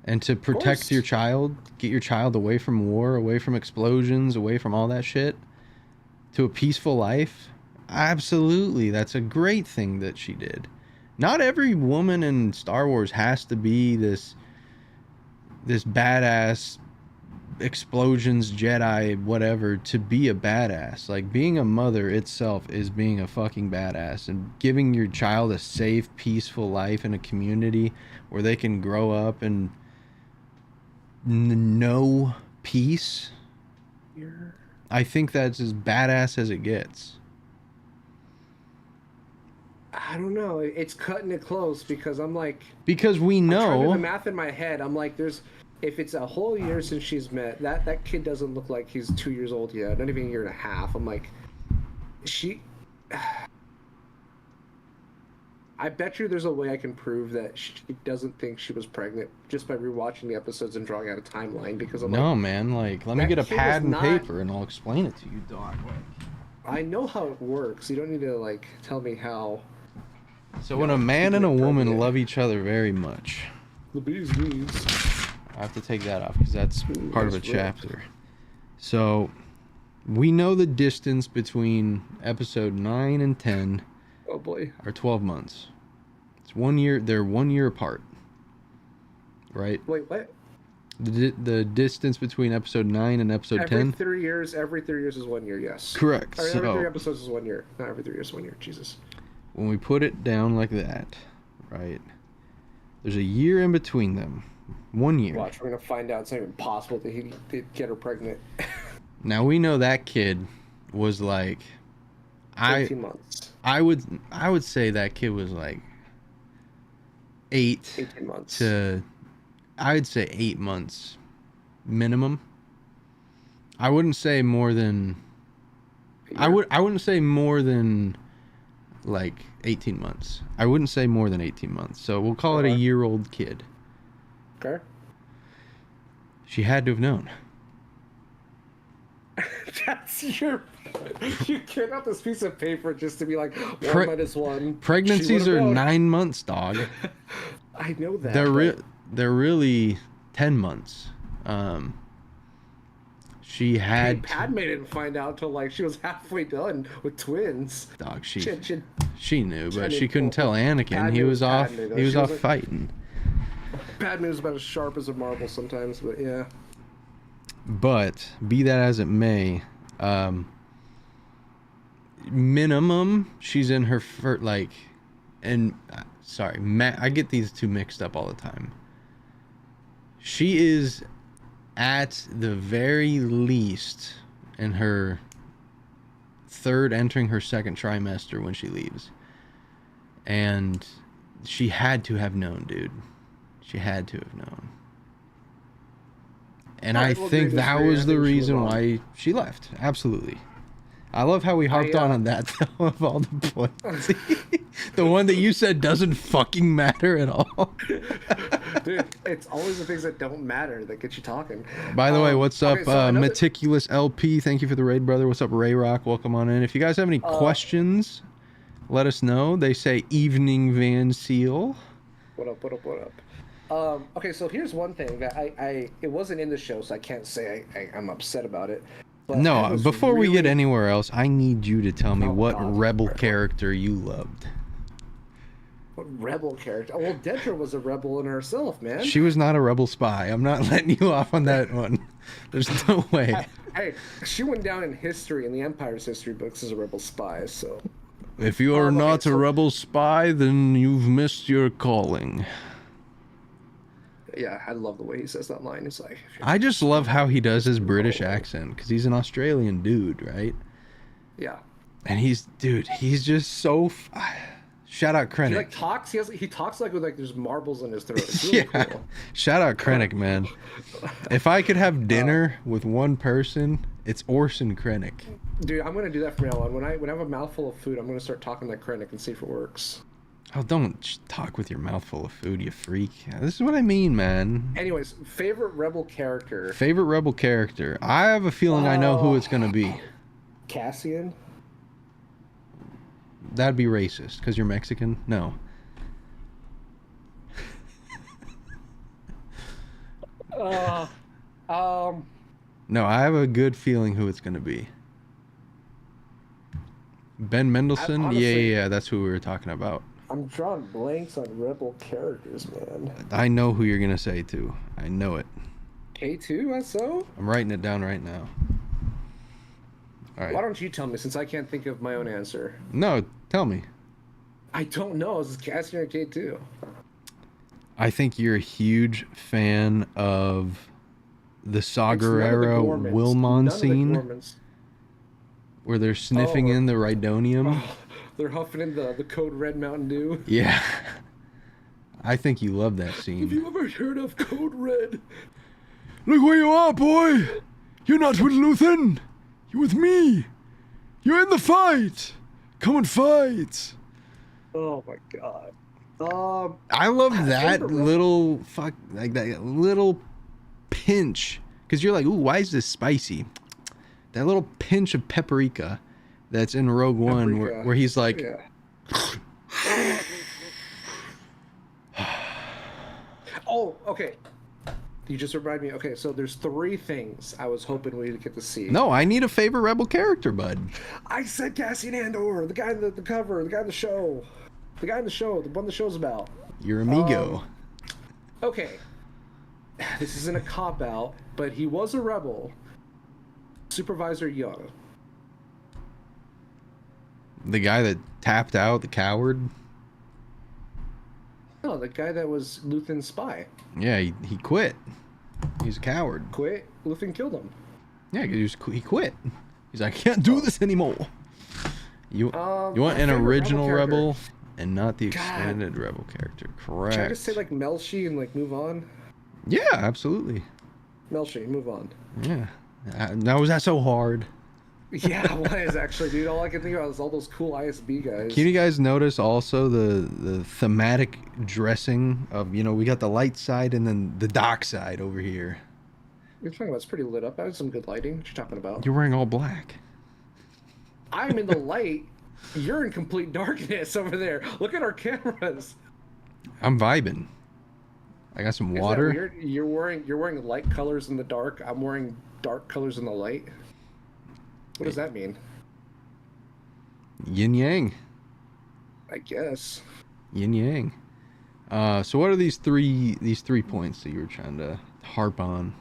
And to protect your child, get your child away from war, away from explosions, away from all that shit, to a peaceful life, absolutely, that's a great thing that she did. Not every woman in Star Wars has to be this badass explosions Jedi whatever to be a badass. Like, being a mother itself is being a fucking badass, and giving your child a safe, peaceful life in a community where they can grow up and know peace. I think that's as badass as it gets. I don't know. It's cutting it close because I'm like... Because we know... I'm trying to do the math in my head. I'm like, if it's a whole year since she's met, that kid doesn't look like he's 2 years old yet. Not even a year and a half. I'm like, I bet you there's a way I can prove that she doesn't think she was pregnant just by rewatching the episodes and drawing out a timeline. Because I'm no, man, like, let me get a pad and paper and I'll explain it to you, dog. I know how it works. You don't need to like tell me how. So when a man and a woman love each other very much, the bee's knees. I have to take that off because that's part of a chapter. So we know the distance between episode 9 and 10. Oh boy. Are 12 months. It's It's 1 year. They're 1 year apart. Right? Wait, what? The distance between episode 9 and episode 10? Every 3 years is 1 year, yes. Correct. Or every So, 3 episodes is 1 year. Not every 3 years, 1 year. Jesus. when we put it down like that, right, there's a year in between them. 1 year. Watch, we're going to find out it's not even possible that he did get her pregnant. Now, we know that kid was like... 18 months. I would say that kid was like 18 months. I'd say 8 months minimum. I wouldn't say more than I wouldn't say more than like 18 months. I wouldn't say more than 18 months. So we'll call it a year-old kid. Okay. She had to have known. That's your... You get out this piece of paper just to be like, 1 minus 1. Pregnancies are 9 months, dog. I know that. They're really 10 months. She had... Padme didn't find out till like she was halfway done with twins. Dog, she knew, but she couldn't tell Anakin. Padme He was off. Padme, He was off fighting. Padme was about as sharp as a marble sometimes, but yeah. But be that as it may, minimum she's in her I get these two mixed up all the time. She is at the very least in her third, entering her second trimester when she leaves, and she had to have known, dude. She had to have known. And I think that was the reason why she left. Absolutely. I love how we harped on that, though, of all the points. The one that you said doesn't fucking matter at all. Dude, it's always the things that don't matter that get you talking. By the way, what's up, Meticulous LP? Thank you for the raid, brother. What's up, Ray Rock? Welcome on in. If you guys have any questions, let us know. They say Evening Van Seal. What up? Okay, so here's one thing that it wasn't in the show, so I can't say I'm upset about it. But no, before we get anywhere else, I need you to tell me what rebel character you loved. What rebel character? Well, Dedra was a rebel in herself, man. She was not a rebel spy. I'm not letting you off on that one. There's no way. Hey, she went down in history, in the Empire's history books, as a rebel spy, so... If you are not a rebel spy, then you've missed your calling. Yeah, I love the way he says that line. It's like... I just love how he does his British accent, because he's an Australian dude, right? Yeah. And he's just so... Shout out Krennic. He talks. He talks like with there's marbles in his throat. It's really cool. Shout out Krennic, man. If I could have dinner with one person, it's Orson Krennic. Dude, I'm gonna do that from now on. When I have a mouthful of food, I'm gonna start talking like Krennic and see if it works. Oh, don't talk with your mouthful of food, you freak. This is what I mean, man. Anyways, favorite rebel character. Favorite rebel character. I have a feeling I know who it's gonna be. Cassian. That'd be racist, because you're Mexican? No. No, I have a good feeling who it's going to be. Ben Mendelsohn? Honestly, yeah, that's who we were talking about. I'm drawing blanks on rebel characters, man. I know who you're going to say, too. I know it. K2, SO? I'm writing it down right now. All right. Why don't you tell me, since I can't think of my own answer? No, tell me. I don't know. Is it Cassian or K2? I think you're a huge fan of the Saw Gerrera Wilmon scene where they're sniffing in the Rhydonium. Oh, they're huffing in the Code Red Mountain Dew. Yeah. I think you love that scene. Have you ever heard of Code Red? Look where you are, boy! You're not with Luthen! You're with me! You're in the fight! Come and fight! Oh my god. I love that little that little pinch, because you're like, ooh, why is this spicy? That little pinch of paprika that's in Rogue One, where he's like, oh, okay. You just reminded me. Okay, so there's 3 things I was hoping we'd get to see. No, I need a favorite rebel character, bud. I said Cassian Andor, the guy in the cover, the guy in the show. The guy in the show, the one the show's about. Your amigo. Okay. This isn't a cop-out, but he was a rebel. Supervisor Young. The guy that tapped out, the coward. No, the guy that was Luthen's spy. Yeah, he quit. He's a coward. Quit. Luthen killed him. Yeah, he quit. He's like, I can't do this anymore. You want an original rebel and not the expanded rebel character. Correct. Can I just say like Melshi and like move on? Yeah, absolutely. Melshi, move on. Yeah. Now, was that so hard? Yeah, why is actually, dude? All I can think about is all those cool ISB guys. Can you guys notice also the thematic dressing of, we got the light side and then the dark side over here? You're talking about it's pretty lit up. I had some good lighting. What you talking about? You're wearing all black. I'm in the light. You're in complete darkness over there. Look at our cameras. I'm vibing. I got some water. Is that weird? You're wearing light colors in the dark. I'm wearing dark colors in the light. What does that mean? Yin yang. I guess. Yin yang. So what are these three points that you were trying to harp on?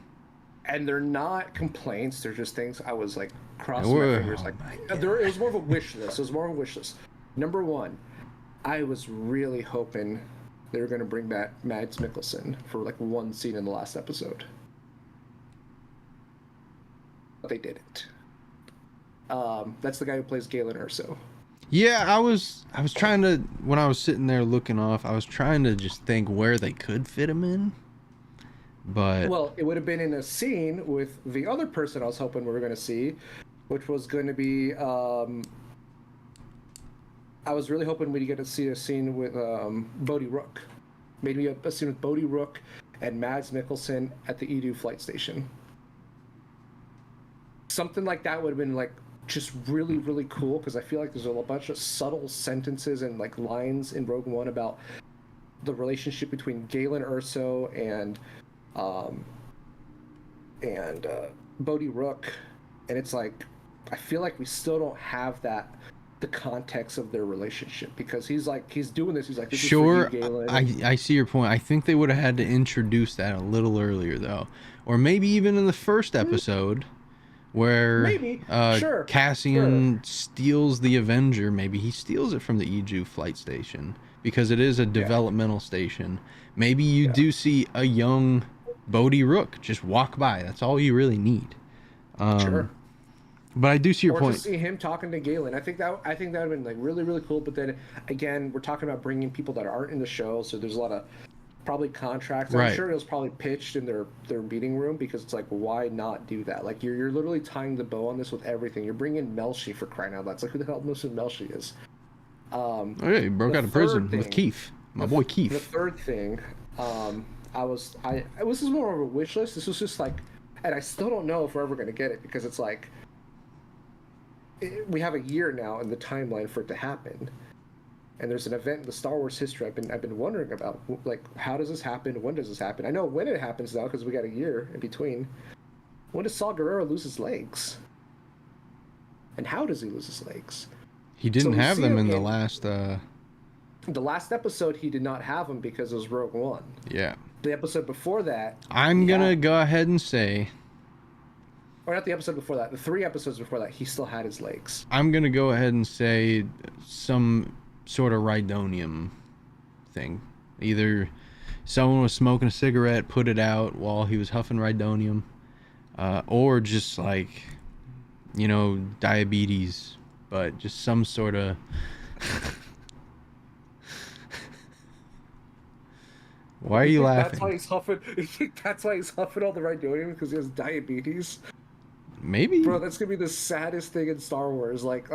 And they're not complaints. They're just things I was like crossing my fingers. Like it was more of a wish list. It was more of a wish list. Number one, I was really hoping they were going to bring back Mads Mikkelsen for like one scene in the last episode. But they didn't. That's the guy who plays Galen Erso. Yeah, I was trying to, when I was sitting there looking off, I was trying to just think where they could fit him in. But well, it would have been in a scene with the other person I was hoping we were going to see, which was going to be I was really hoping we'd get to see a scene with Bodhi Rook. Maybe a scene with Bodhi Rook and Mads Mikkelsen at the Edu flight station. Something like that would have been like just really, really cool, because I feel like there's a bunch of subtle sentences and like lines in Rogue One about the relationship between Galen Erso and Bodhi Rook, and it's like I feel like we still don't have the context of their relationship, because he's doing this. He's like, this sure, is for you, Galen. I see your point. I think they would have had to introduce that a little earlier though, or maybe even in the first episode. Where sure, Cassian steals the Avenger. Maybe he steals it from the Eju flight station because it is a developmental station. Maybe you do see a young Bodhi Rook just walk by. That's all you really need. Sure. But I do see your point. Or to see him talking to Galen. I think that would have been like really, really cool. But then again, we're talking about bringing people that aren't in the show, so there's a lot of probably contracts. Right. I'm sure it was probably pitched in their meeting room, because it's like, why not do that? Like you're literally tying the bow on this with everything. You're bringing Melshi, for crying out loud. It's like, who the hell knows who Melshi is? Oh yeah, he broke out of prison with Keith, my boy Keith. The third thing, this is more of a wish list. This was just like, and I still don't know if we're ever going to get it, because it's like we have a year now in the timeline for it to happen. And there's an event in the Star Wars history I've been wondering about, like, how does this happen? When does this happen? I know when it happens now, because we got a year in between. When does Saw Gerrera lose his legs? And how does he lose his legs? He didn't have them in the last... The last episode, he did not have them because it was Rogue One. Yeah. The episode before that... I'm going to go ahead and say... Or not the episode before that. The 3 episodes before that, he still had his legs. I'm going to go ahead and say some sort of Rhydonium thing. Either someone was smoking a cigarette, put it out while he was huffing Rhydonium, or just like, diabetes, but just some sort of... Why are you laughing? That's why he's huffing. You think that's why he's huffing all the Rhydonium, because he has diabetes? Maybe. Bro, that's gonna be the saddest thing in Star Wars. Like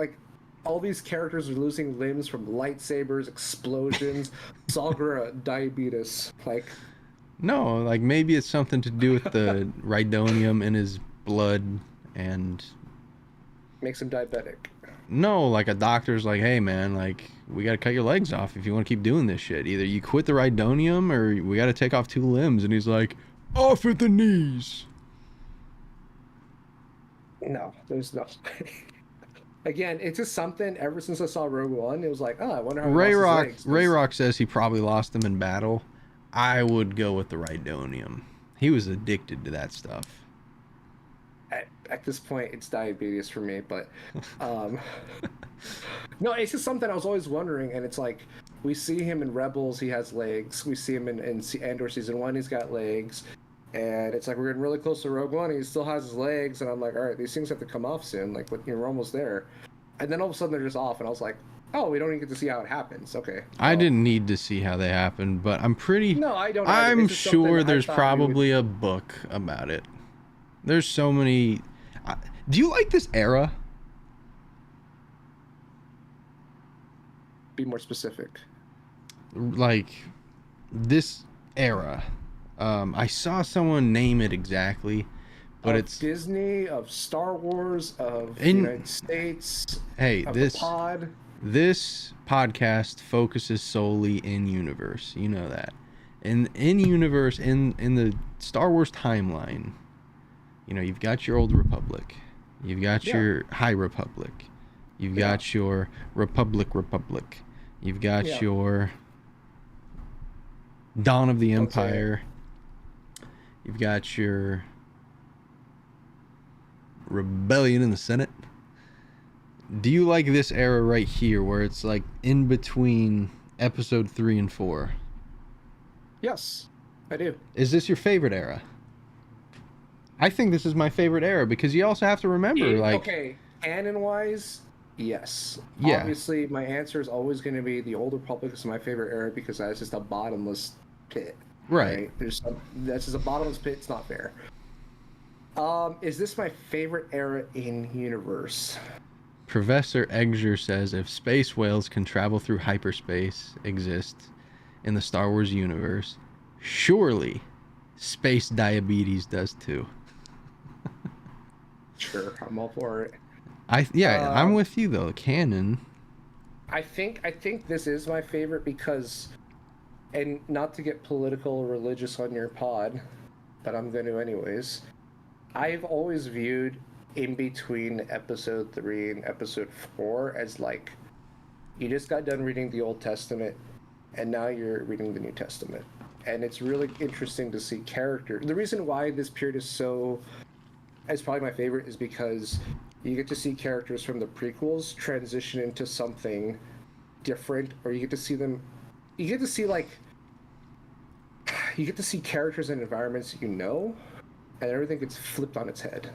all these characters are losing limbs from lightsabers, explosions. Saw Gerrera, diabetes. Like, no, like maybe it's something to do with the Rhydonium in his blood and makes him diabetic. No, like a doctor's like, hey man, like we gotta cut your legs off if you want to keep doing this shit. Either you quit the Rhydonium or we gotta take off 2 limbs. And he's like, off at the knees. No, there's no. Again, it's just something. Ever since I saw Rogue One, it was like, oh, I wonder how he Ray lost his Rock legs. Ray Rock says he probably lost them in battle. I would go with the Rhydonium. He was addicted to that stuff. At this point, it's diabetes for me, but um, no, it's just something I was always wondering. And it's like, we see him in Rebels, he has legs. We see him in Andor season 1, he's got legs. And it's like we're getting really close to Rogue One, and he still has his legs. And I'm like, all right, these things have to come off soon. Like, we're almost there. And then all of a sudden they're just off, and I was like, oh, we don't even get to see how it happens. Okay. I didn't need to see how they happened, but No, I don't. I'm sure there's probably a book about it. There's so many. Do you like this era? Be more specific. Like this era. I saw someone name it exactly, but it's Disney, of Star Wars, of the United States. Hey, of this the pod. This podcast focuses solely in universe. You know that. In universe, in the Star Wars timeline, you know, you've got your old Republic. You've got your High Republic. You've got your Republic. You've got your Dawn of the Empire. You've got your Rebellion in the Senate. Do you like this era right here where it's like in between episode 3 and 4? Yes, I do. Is this your favorite era? I think this is my favorite era because you also have to remember, canon-wise, yes. Yeah. Obviously, my answer is always going to be the Old Republic is my favorite era because that's just a bottomless pit. Right. That's just a bottomless pit. It's not fair. Is this my favorite era in universe? Professor Egger says if space whales can travel through hyperspace exist in the Star Wars universe, surely space diabetes does too. Sure, I'm all for it. I'm with you though. Canon. I think this is my favorite because, and not to get political or religious on your pod, but I'm going to anyways. I've always viewed in between episode 3 and episode 4 as like, you just got done reading the Old Testament and now you're reading the New Testament. And it's really interesting to see character. The reason why this period is probably my favorite is because you get to see characters from the prequels transition into something different, or you get to see characters and environments and everything gets flipped on its head.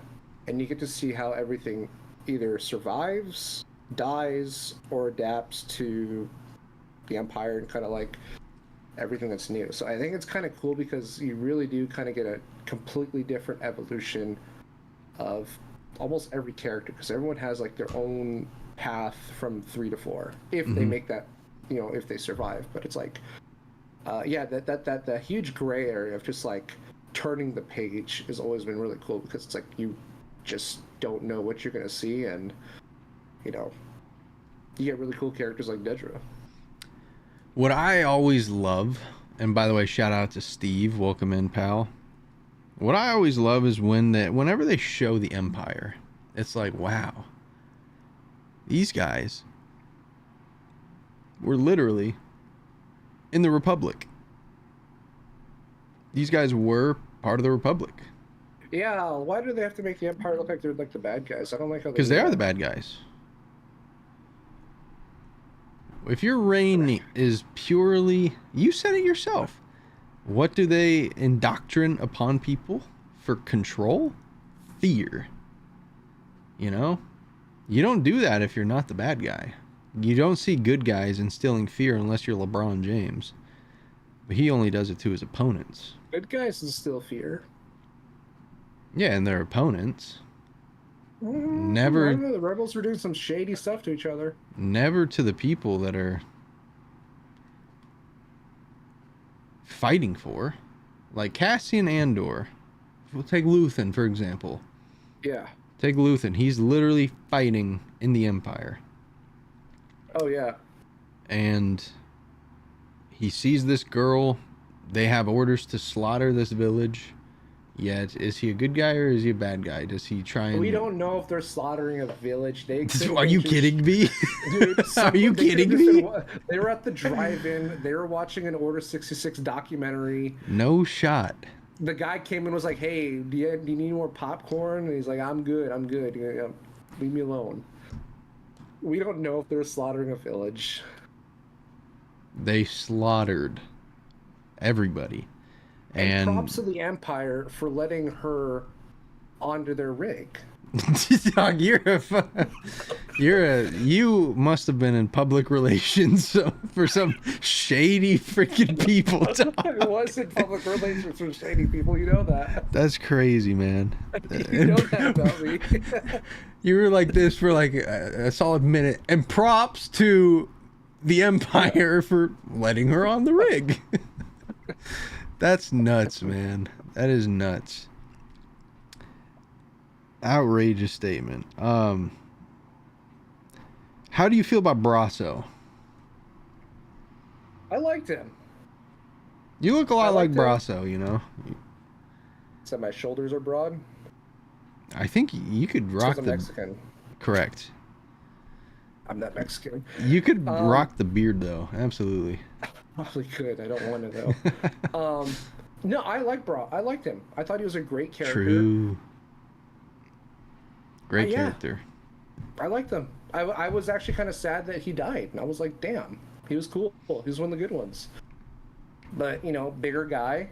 And you get to see how everything either survives, dies, or adapts to the Empire and kind of like everything that's new. So I think it's kind of cool because you really do kind of get a completely different evolution of almost every character, because everyone has like their own path from 3 to 4 if they make that, if they survive. But it's like that huge gray area of just like turning the page has always been really cool, because it's like you just don't know what you're going to see, and you get really cool characters like Jedha. What I always love, and by the way, shout out to Steve, welcome in, pal. What I always love is whenever they show the Empire, it's like, wow, these guys were literally in the Republic. These guys were part of the Republic. Yeah, why do they have to make the Empire look like they're like the bad guys? I don't like how because they are the bad guys. If your reign is purely, you said it yourself. What do they indoctrinate upon people for control? Fear. You don't do that if you're not the bad guy. You don't see good guys instilling fear unless you're LeBron James. But he only does it to his opponents. Good guys instill fear. Yeah, and their opponents. Never. I don't know, the rebels were doing some shady stuff to each other. Never to the people that are fighting for. Like Cassian Andor. We'll take Luthen, for example. Yeah. Take Luthen. He's literally fighting in the Empire. Oh, yeah. And he sees this girl. They have orders to slaughter this village. yet. Is he a good guy or is he a bad guy? Does he try and... We don't know if they're slaughtering a village. They could Are have you just, kidding me? dude. Are you They could have kidding just me? they were at the drive-in. They were watching an Order 66 documentary. No shot. The guy came and was like, "Hey, do you need more popcorn?" And he's like, "I'm good. I'm good. Leave me alone." We don't know if they're slaughtering a village. They slaughtered everybody. And props to the Empire for letting her onto their rig. Dog, you must have been in public relations for some shady freaking people. Dog. It was in public relations for shady people. You know that. That's crazy, man. You know that about me. You were like this for like a solid minute. And props to the Empire for letting her on the rig. That's nuts, man. That is nuts. Outrageous statement. How do you feel about Brasso? I liked him. You look a lot like Brasso, you know. Except my shoulders are broad. I think you could rock the Mexican. Correct. I'm not Mexican. You could rock the beard though. Absolutely. Probably could. I don't want to though. No, I liked him. I thought he was a great character. True. Great character. I liked him. I was actually kind of sad that he died, and I was like, damn, he was cool. He was one of the good ones. But, you know, bigger guy.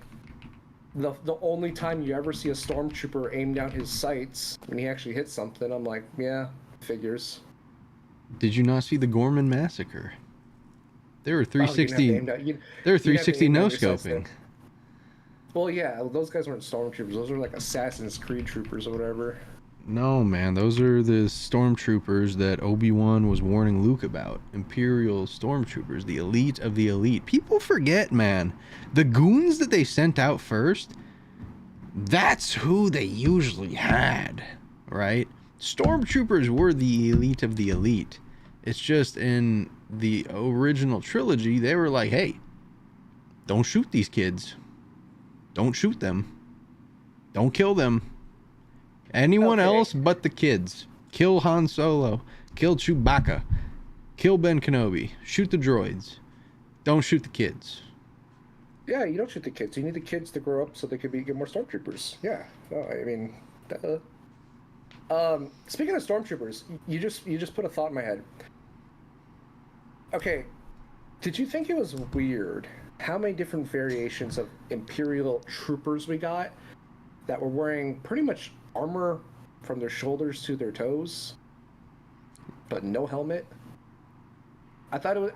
The only time you ever see a stormtrooper aim down his sights when he actually hits something, I'm like, yeah, figures. Did you not see the Gorman massacre? There were 360. There were 360 no scoping. Well, yeah, those guys weren't stormtroopers. Those were like Assassin's Creed troopers or whatever. No, man, those are the stormtroopers that Obi-Wan was warning Luke about. Imperial stormtroopers, the elite of the elite. People forget, man. The goons that they sent out first, that's who they usually had, right? Stormtroopers were the elite of the elite. It's just in the original trilogy, they were like, hey, don't shoot these kids. Don't shoot them. Don't kill them. Anyone else but the kids. Kill Han Solo. Kill Chewbacca. Kill Ben Kenobi. Shoot the droids. Don't shoot the kids. Yeah, you don't shoot the kids. You need the kids to grow up so they could get more stormtroopers. Yeah. No, I mean, speaking of stormtroopers, you just put a thought in my head. Okay, did you think it was weird how many different variations of Imperial troopers we got that were wearing pretty much armor from their shoulders to their toes, but no helmet? I thought it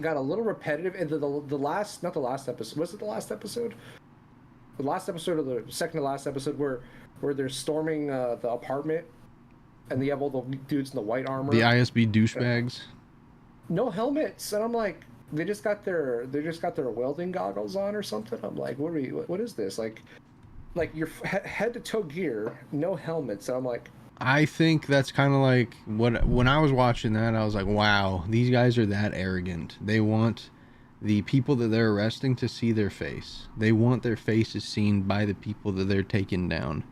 got a little repetitive. And the last, not the last episode. Was it the last episode? The last episode, or the second to last episode, where they're storming the apartment, and they have all the dudes in the white armor. The ISB douchebags. No helmets, and I'm like, they just got their welding goggles on or something. I'm like, what is this? Like your head to toe gear, no helmets. And I'm like, I think that's kind of like when I was watching that, I was like, wow, these guys are that arrogant. They want the people that they're arresting to see their face. They want their faces seen by the people that they're taking down.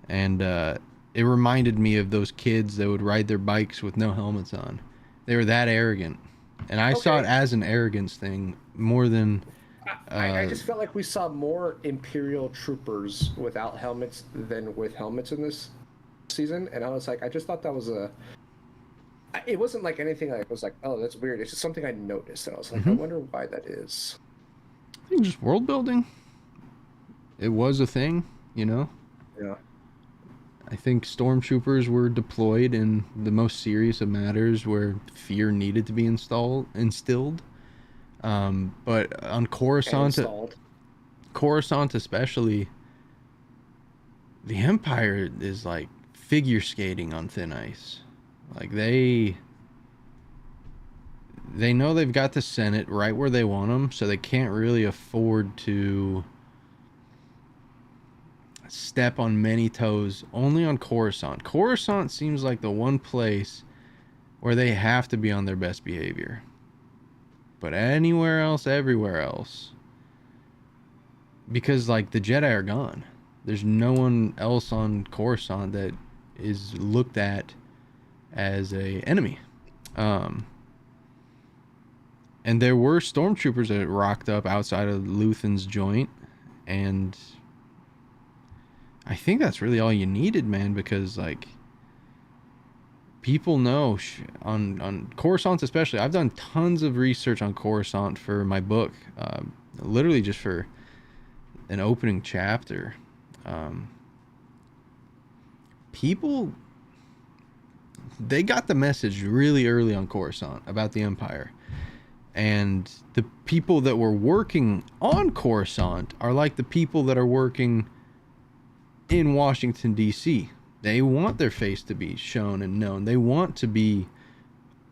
And it reminded me of those kids that would ride their bikes with no helmets on. They were that arrogant. And I saw it as an arrogance thing more than... I just felt like we saw more Imperial troopers without helmets than with helmets in this season. And I was like, I just thought that was it wasn't like anything like, it was like, oh, that's weird. It's just something I noticed. And I was like, I wonder why that is. I think just world building. It was a thing, you know? Yeah. I think stormtroopers were deployed in the most serious of matters where fear needed to be instilled. But on Coruscant especially, the Empire is like figure skating on thin ice. Like they know they've got the Senate right where they want them, so they can't really afford to step on many toes. Only on Coruscant. Coruscant seems like the one place where they have to be on their best behavior. But anywhere else, everywhere else, because like the Jedi are gone. There's no one else on Coruscant that is looked at as a enemy. And there were stormtroopers that rocked up outside of Luthen's joint, and I think that's really all you needed, man, because like people know on Coruscant especially. I've done tons of research on Coruscant for my book, literally just for an opening chapter. People, they got the message really early on Coruscant about the Empire. And the people that were working on Coruscant are like the people that are working in Washington, D.C. They want their face to be shown and known. They want to be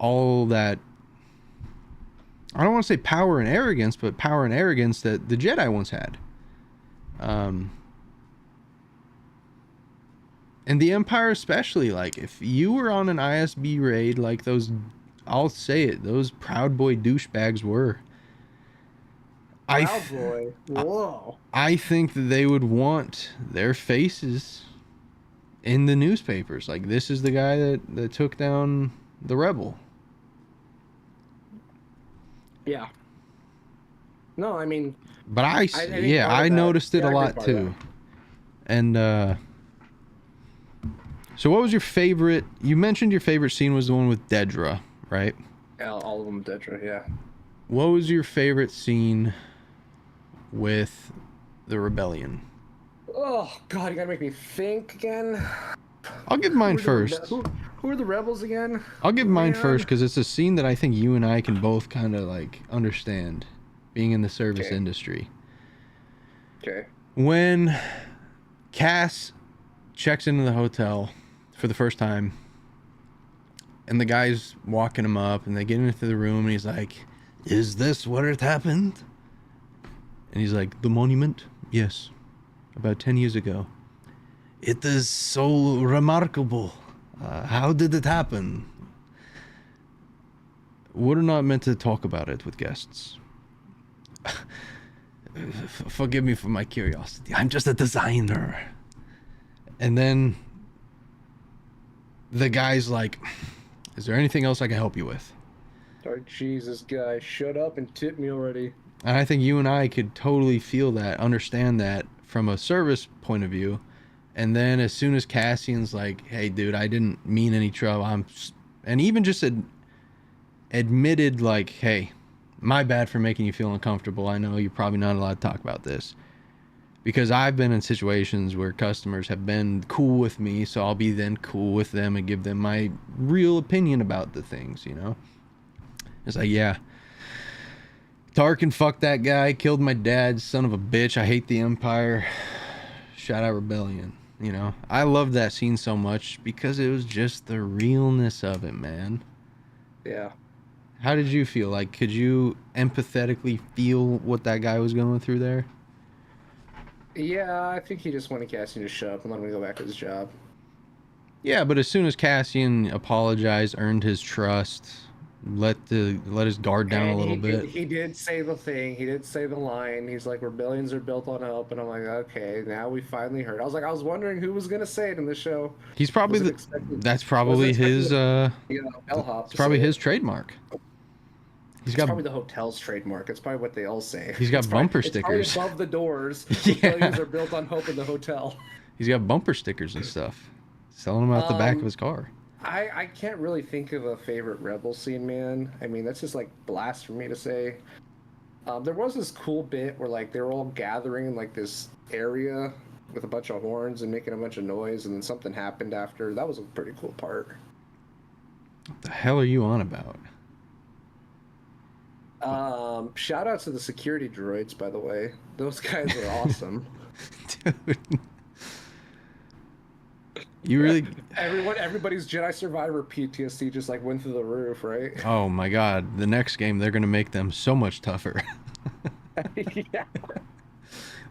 all that, I don't want to say power and arrogance, but power and arrogance that the Jedi once had. And the Empire especially, like, if you were on an ISB raid like those, I'll say it, those Proud Boy douchebags were. Proud Boy? Whoa. I think that they would want their faces in the newspapers. Like, this is the guy that took down the rebel. Yeah. No, I mean... But I noticed it a lot too. And, so what was your favorite... You mentioned your favorite scene was the one with Dedra, right? Yeah, all of them Dedra, yeah. What was your favorite scene with the rebellion? Oh, God, you gotta make me think again. I'll give mine first. Who are the rebels again? I'll give mine first because it's a scene that I think you and I can both kind of like understand, being in the service industry. Okay. When Cass checks into the hotel for the first time, and the guy's walking him up, and they get into the room, and he's like, "Is this where it happened?" And he's like, "The monument? Yes. About 10 years ago. It is so remarkable. How did it happen? We're not meant to talk about it with guests. Forgive me for my curiosity. I'm just a designer." And then the guy's like, "Is there anything else I can help you with?" Oh, Jesus, guy, shut up and tip me already. And I think you and I could totally feel that, understand that from a service point of view. And then as soon as Cassian's like, "Hey, dude, I didn't mean any trouble," and even just admitted like, "Hey, my bad for making you feel uncomfortable. I know you're probably not allowed to talk about this." Because I've been in situations where customers have been cool with me, so I'll be then cool with them and give them my real opinion about the things, you know? It's like, yeah, Tarkin fucked that guy, killed my dad, son of a bitch, I hate the Empire, shout out Rebellion, you know? I loved that scene so much because it was just the realness of it, man. Yeah. How did you feel? Like, could you empathetically feel what that guy was going through there? Yeah, I think he just wanted Cassian to shut up and let him go back to his job. Yeah, but as soon as Cassian apologized, earned his trust, let his guard down a little bit. He did say the thing. He did say the line. He's like, "Rebellions are built on hope," and I'm like, okay, now we finally heard. I was wondering who was gonna say it in the show. He's probably that's probably his bellhop. It's probably his trademark. It's probably the hotel's trademark. It's probably what they all say. He's got bumper stickers. It's probably above the doors. Rebellions are built on hope in the hotel. He's got bumper stickers and stuff. Selling them out the back of his car. I can't really think of a favorite Rebel scene, man. I mean, that's just like blast for me to say. There was this cool bit where like they were all gathering in like this area with a bunch of horns and making a bunch of noise, and then something happened after. That was a pretty cool part. What the hell are you on about? Shout out to the security droids, by the way. Those guys are awesome. Dude. You really... Everybody's Jedi Survivor PTSD just like went through the roof, right? Oh my god. The next game, they're going to make them so much tougher. Yeah.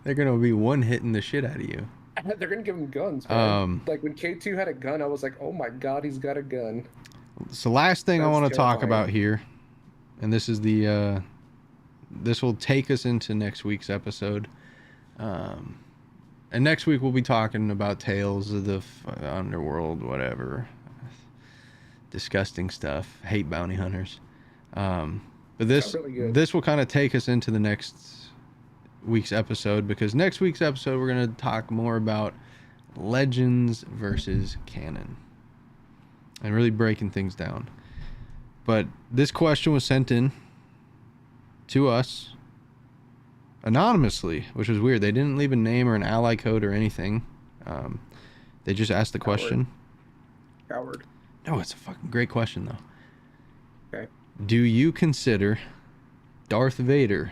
They're going to be one-hitting the shit out of you. They're going to give them guns, man. Like when K2 had a gun, I was like, oh my god, he's got a gun. So last thing I want to talk about here, and this is this will take us into next week's episode. And next week we'll be talking about Tales of the Underworld, whatever. Disgusting stuff. Hate bounty hunters. But Sounds really good. this will kind of take us into the next week's episode, because next week's episode we're going to talk more about Legends versus canon and really breaking things down. But this question was sent in to us anonymously, which was weird. They didn't leave a name or an ally code or anything. They just asked the question. Coward. No, it's a fucking great question, though. Okay. Do you consider Darth Vader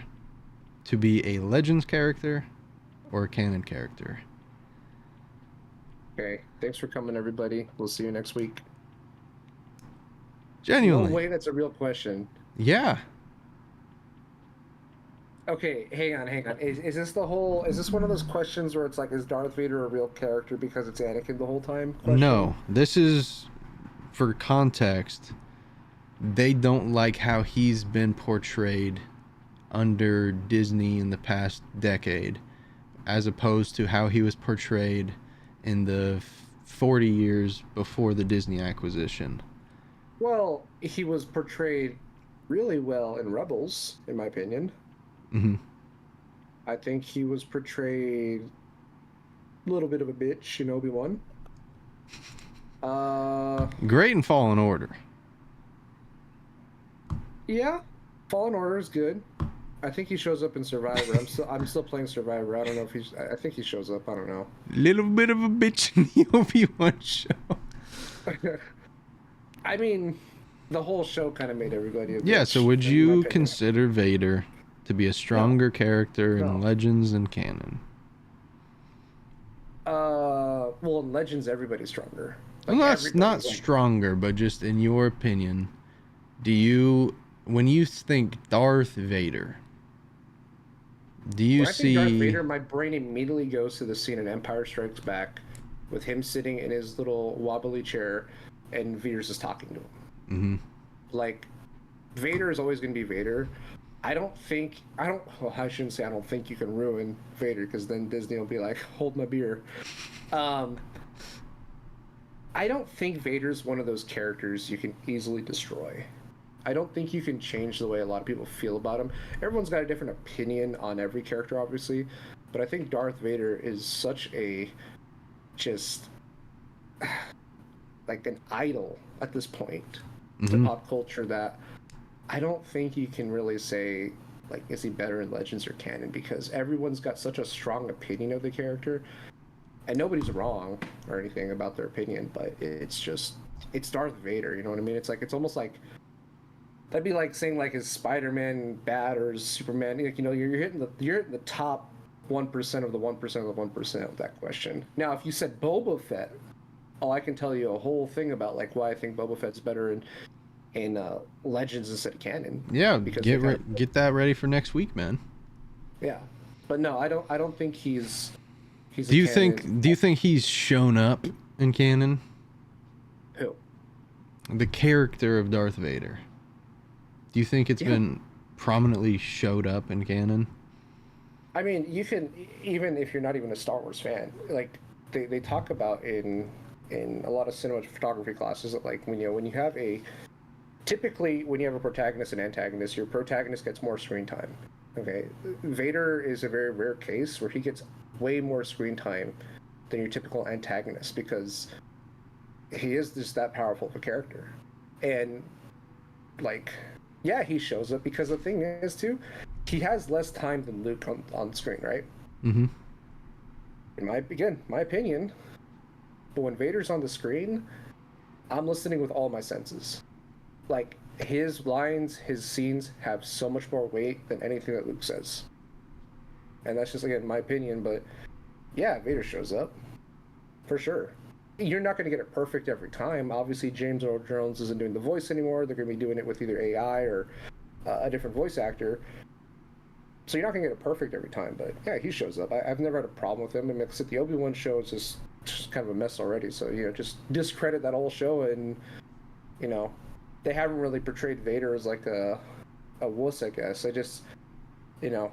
to be a Legends character or a canon character? Okay. Thanks for coming, everybody. We'll see you next week. Genuinely. No way that's a real question. Yeah. Okay, hang on. Is this one of those questions where it's like, is Darth Vader a real character because it's Anakin the whole time? Question? No. This is, for context, they don't like how he's been portrayed under Disney in the past decade, as opposed to how he was portrayed in the 40 years before the Disney acquisition. Well, he was portrayed really well in Rebels, in my opinion. Mm-hmm. I think he was portrayed a little bit of a bitch in Obi-Wan. Great in Fallen Order. Yeah, Fallen Order is good. I think he shows up in Survivor. I'm still playing Survivor. I don't know if he's. I think he shows up. I don't know. Little bit of a bitch in the Obi-Wan show. I mean, the whole show kind of made everybody a bitch. Yeah, so would you consider Vader to be a stronger character in Legends and canon? Well, in Legends, everybody's stronger. Like, well, not stronger, but just in your opinion, do you, when you think Darth Vader, do you when see... I think Darth Vader, my brain immediately goes to the scene in Empire Strikes Back with him sitting in his little wobbly chair and Vader's just talking to him. Mm-hmm. Like, Vader is always going to be Vader. I shouldn't say I don't think you can ruin Vader, because then Disney will be like, hold my beer. I don't think Vader's one of those characters you can easily destroy. I don't think you can change the way a lot of people feel about him. Everyone's got a different opinion on every character, obviously, but I think Darth Vader is such a just like an idol at this point to pop culture that I don't think you can really say, like, is he better in Legends or canon, because everyone's got such a strong opinion of the character, and nobody's wrong or anything about their opinion, but it's Darth Vader, you know what I mean? It's like, it's almost like, that'd be like saying, like, is Spider-Man bad or is Superman, like, you know, you're hitting the top 1% of the 1% of the 1% with that question. Now, if you said Boba Fett, I can tell you a whole thing about, like, why I think Boba Fett's better in Legends instead of canon. Yeah, get that ready for next week, man. Yeah, but no, I don't think he's. Do you think he's shown up in canon? Who? The character of Darth Vader. Do you think it's been prominently showed up in canon? I mean, you can, even if you're not even a Star Wars fan, like they talk about in a lot of cinematography classes that, like, when you have a protagonist and antagonist, your protagonist gets more screen time. Okay, Vader is a very rare case where he gets way more screen time than your typical antagonist, because he is just that powerful of a character. And, like, yeah, he shows up because the thing is, too, he has less time than Luke on screen, right? Mm-hmm. In my opinion, but when Vader's on the screen, I'm listening with all my senses. Like, his lines, his scenes have so much more weight than anything that Luke says. And that's just, again, my opinion, but yeah, Vader shows up. For sure. You're not going to get it perfect every time. Obviously, James Earl Jones isn't doing the voice anymore. They're going to be doing it with either AI or a different voice actor. So you're not going to get it perfect every time, but yeah, he shows up. I've never had a problem with him. I mean, except the Obi-Wan show is just kind of a mess already. So, you know, just discredit that whole show, and, you know, they haven't really portrayed Vader as like a wuss, I guess. I just, you know,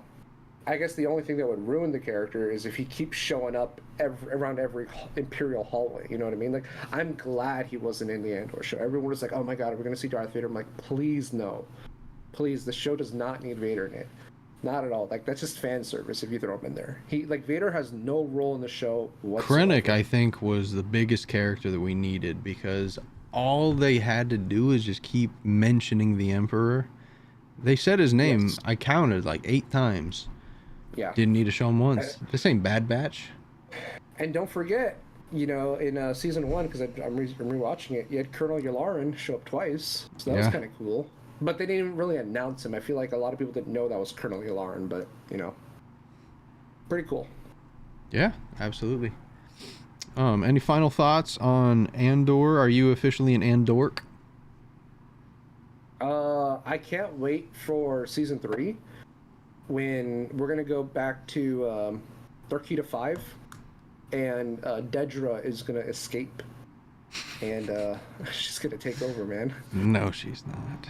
I guess the only thing that would ruin the character is if he keeps showing up around every Imperial hallway. You know what I mean? Like, I'm glad he wasn't in the Andor show. Everyone was like, "Oh my God, we're gonna see Darth Vader." I'm like, please no, please. The show does not need Vader in it, not at all. Like, that's just fan service if you throw him in there. Vader has no role in the show whatsoever. Krennic, I think, was the biggest character that we needed because all they had to do is just keep mentioning the Emperor. They said his name. Yes. I counted like 8 times. Yeah. Didn't need to show him once. This ain't Bad Batch. And don't forget, in season 1, because I'm rewatching it, you had Colonel Yularen show up twice, so that was kind of cool. But they didn't really announce him. I feel like a lot of people didn't know that was Colonel Yularen, but pretty cool. Yeah, absolutely. Any final thoughts on Andor? Are you officially an Andork? I can't wait for season 3 when we're gonna go back to Darkita 5, and Dedra is gonna escape, and she's gonna take over, man. No, she's not.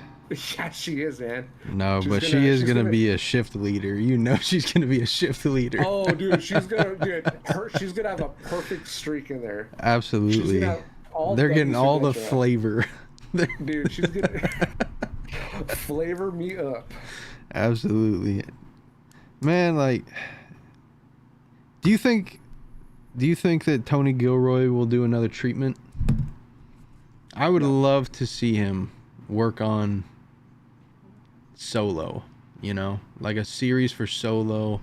Yeah, she is, man. No, but she is gonna be a shift leader. You know, she's gonna be a shift leader. Oh, dude, she's gonna have a perfect streak in there. Absolutely. They're getting all the flavor. Dude, she's gonna flavor me up. Absolutely. Man, like, do you think that Tony Gilroy will do another treatment? I would love to see him work on Solo, like a series for Solo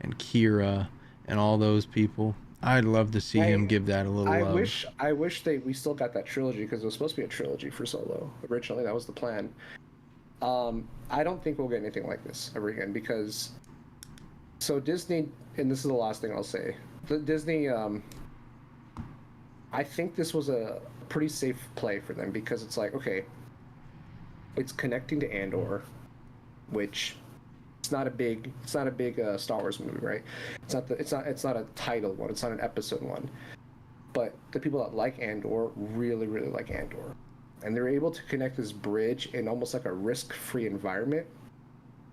and Kira and all those people. I'd love to see him give that a little love. I wish we still got that trilogy, because it was supposed to be a trilogy for Solo. Originally, that was the plan. I don't think we'll get anything like this ever again, because Disney, and this is the last thing I'll say, Disney, I think this was a pretty safe play for them, because it's like, okay, it's connecting to Andor, which it's not a big Star Wars movie, right? It's not a title one. It's not an episode one. But the people that like Andor really, really like Andor, and they're able to connect this bridge in almost like a risk-free environment,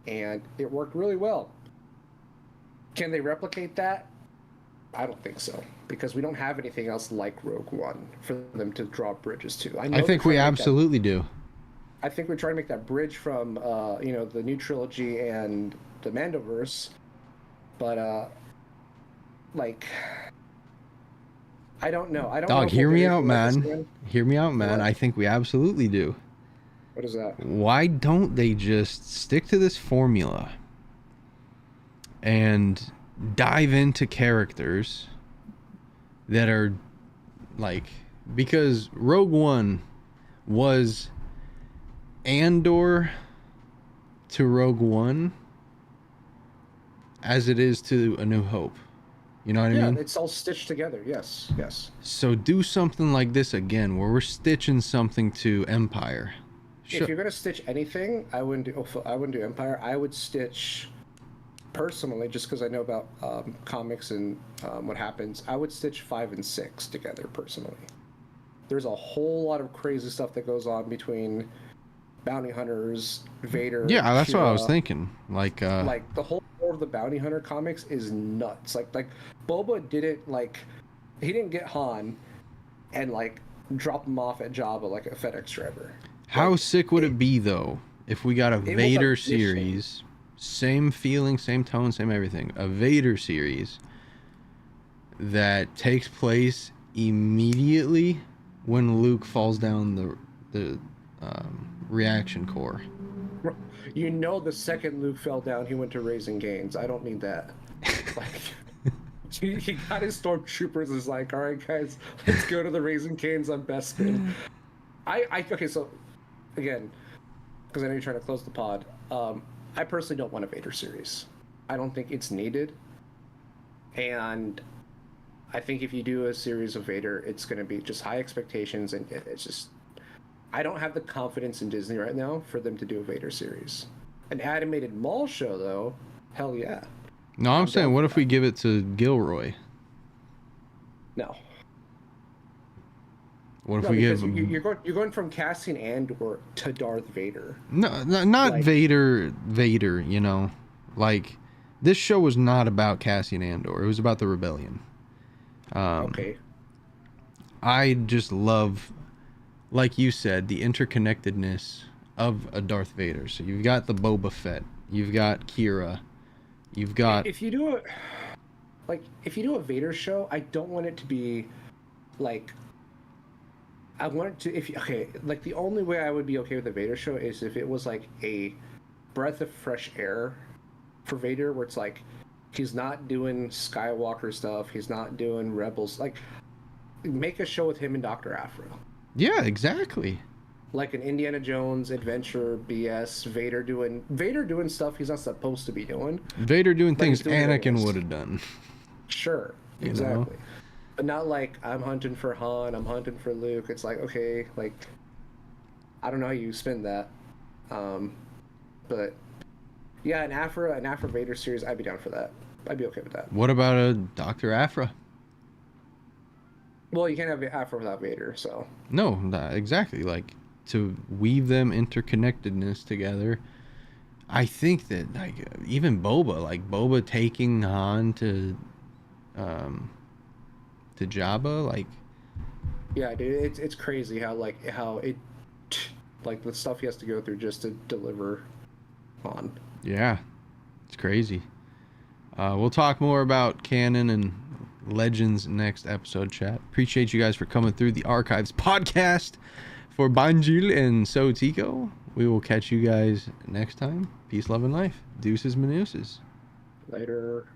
and it worked really well. Can they replicate that? I don't think so, because we don't have anything else like Rogue One for them to draw bridges to. I think we absolutely do. I think we're trying to make that bridge from the new trilogy and the Mandoverse, but I don't know. I don't know. Dog, hear me out, man. Hear me out, man. What? I think we absolutely do. What is that? Why don't they just stick to this formula and dive into characters that are because Rogue One was Andor to Rogue One as it is to A New Hope. You know what I mean? Yeah, it's all stitched together. Yes. So do something like this again, where we're stitching something to Empire. If you're gonna stitch anything, I wouldn't do Empire. I would stitch, personally, just because I know about comics and what happens. I would stitch 5 and 6 together personally. There's a whole lot of crazy stuff that goes on between bounty hunters, Vader. Yeah, that's Kira. what I was thinking. Like the whole lore of the bounty hunter comics is nuts. Like Boba didn't he didn't get Han and drop him off at Jabba like a FedEx driver. How sick would it be though if we got a Vader series, same feeling, same tone, same everything, a Vader series that takes place immediately when Luke falls down the reaction core. The second Luke fell down, he went to Raising Cane's. I don't need that. He got his stormtroopers. Is like, all right, guys, let's go to the Raising Cane's on Bespin. Okay, so again, because I know you're trying to close the pod, I personally don't want a Vader series. I don't think it's needed, and I think if you do a series of Vader, it's going to be just high expectations, and it's just, I don't have the confidence in Disney right now for them to do a Vader series. An animated Maul show, though, hell yeah. No, I'm saying, what if we give it to Gilroy? No. What if we give him... You're going from casting Andor to Darth Vader. No, not Vader, This show was not about Cassian Andor. It was about the rebellion. Okay. I just love, like you said, the interconnectedness of a Darth Vader. So you've got the Boba Fett, you've got Kira, you've got If you do if you do a Vader show, I don't want it to be like I want it to like the only way I would be okay with a Vader show is if it was like a breath of fresh air for Vader, where it's like he's not doing Skywalker stuff, he's not doing Rebels. Like, make a show with him and Dr. Aphra. yeah, exactly. Like an Indiana Jones adventure BS, Vader doing stuff he's not supposed to be doing. Vader doing Like things he's doing Anakin this. would have done. Sure, You know? exactly. But not like I'm hunting for Han, I'm hunting for Luke. It's like, okay, like I don't know how you spin that. But yeah, an Aphra Vader series, I'd be down for that. I'd be okay with that. What about a Dr. Aphra? Well, you can't have Aphra without Vader, so. No, not exactly. Like, to weave them interconnectedness together. I think that, like, even Boba taking Han to Jabba, like, Yeah, dude, it's crazy how it like the stuff he has to go through just to deliver on. yeah, it's crazy. We'll talk more about canon and legends next episode, chat. Appreciate you guys for coming through the Archives podcast for Banjul and AlsoTeeko. We will catch you guys next time. Peace, love, and life. Deuces, manuses. Later.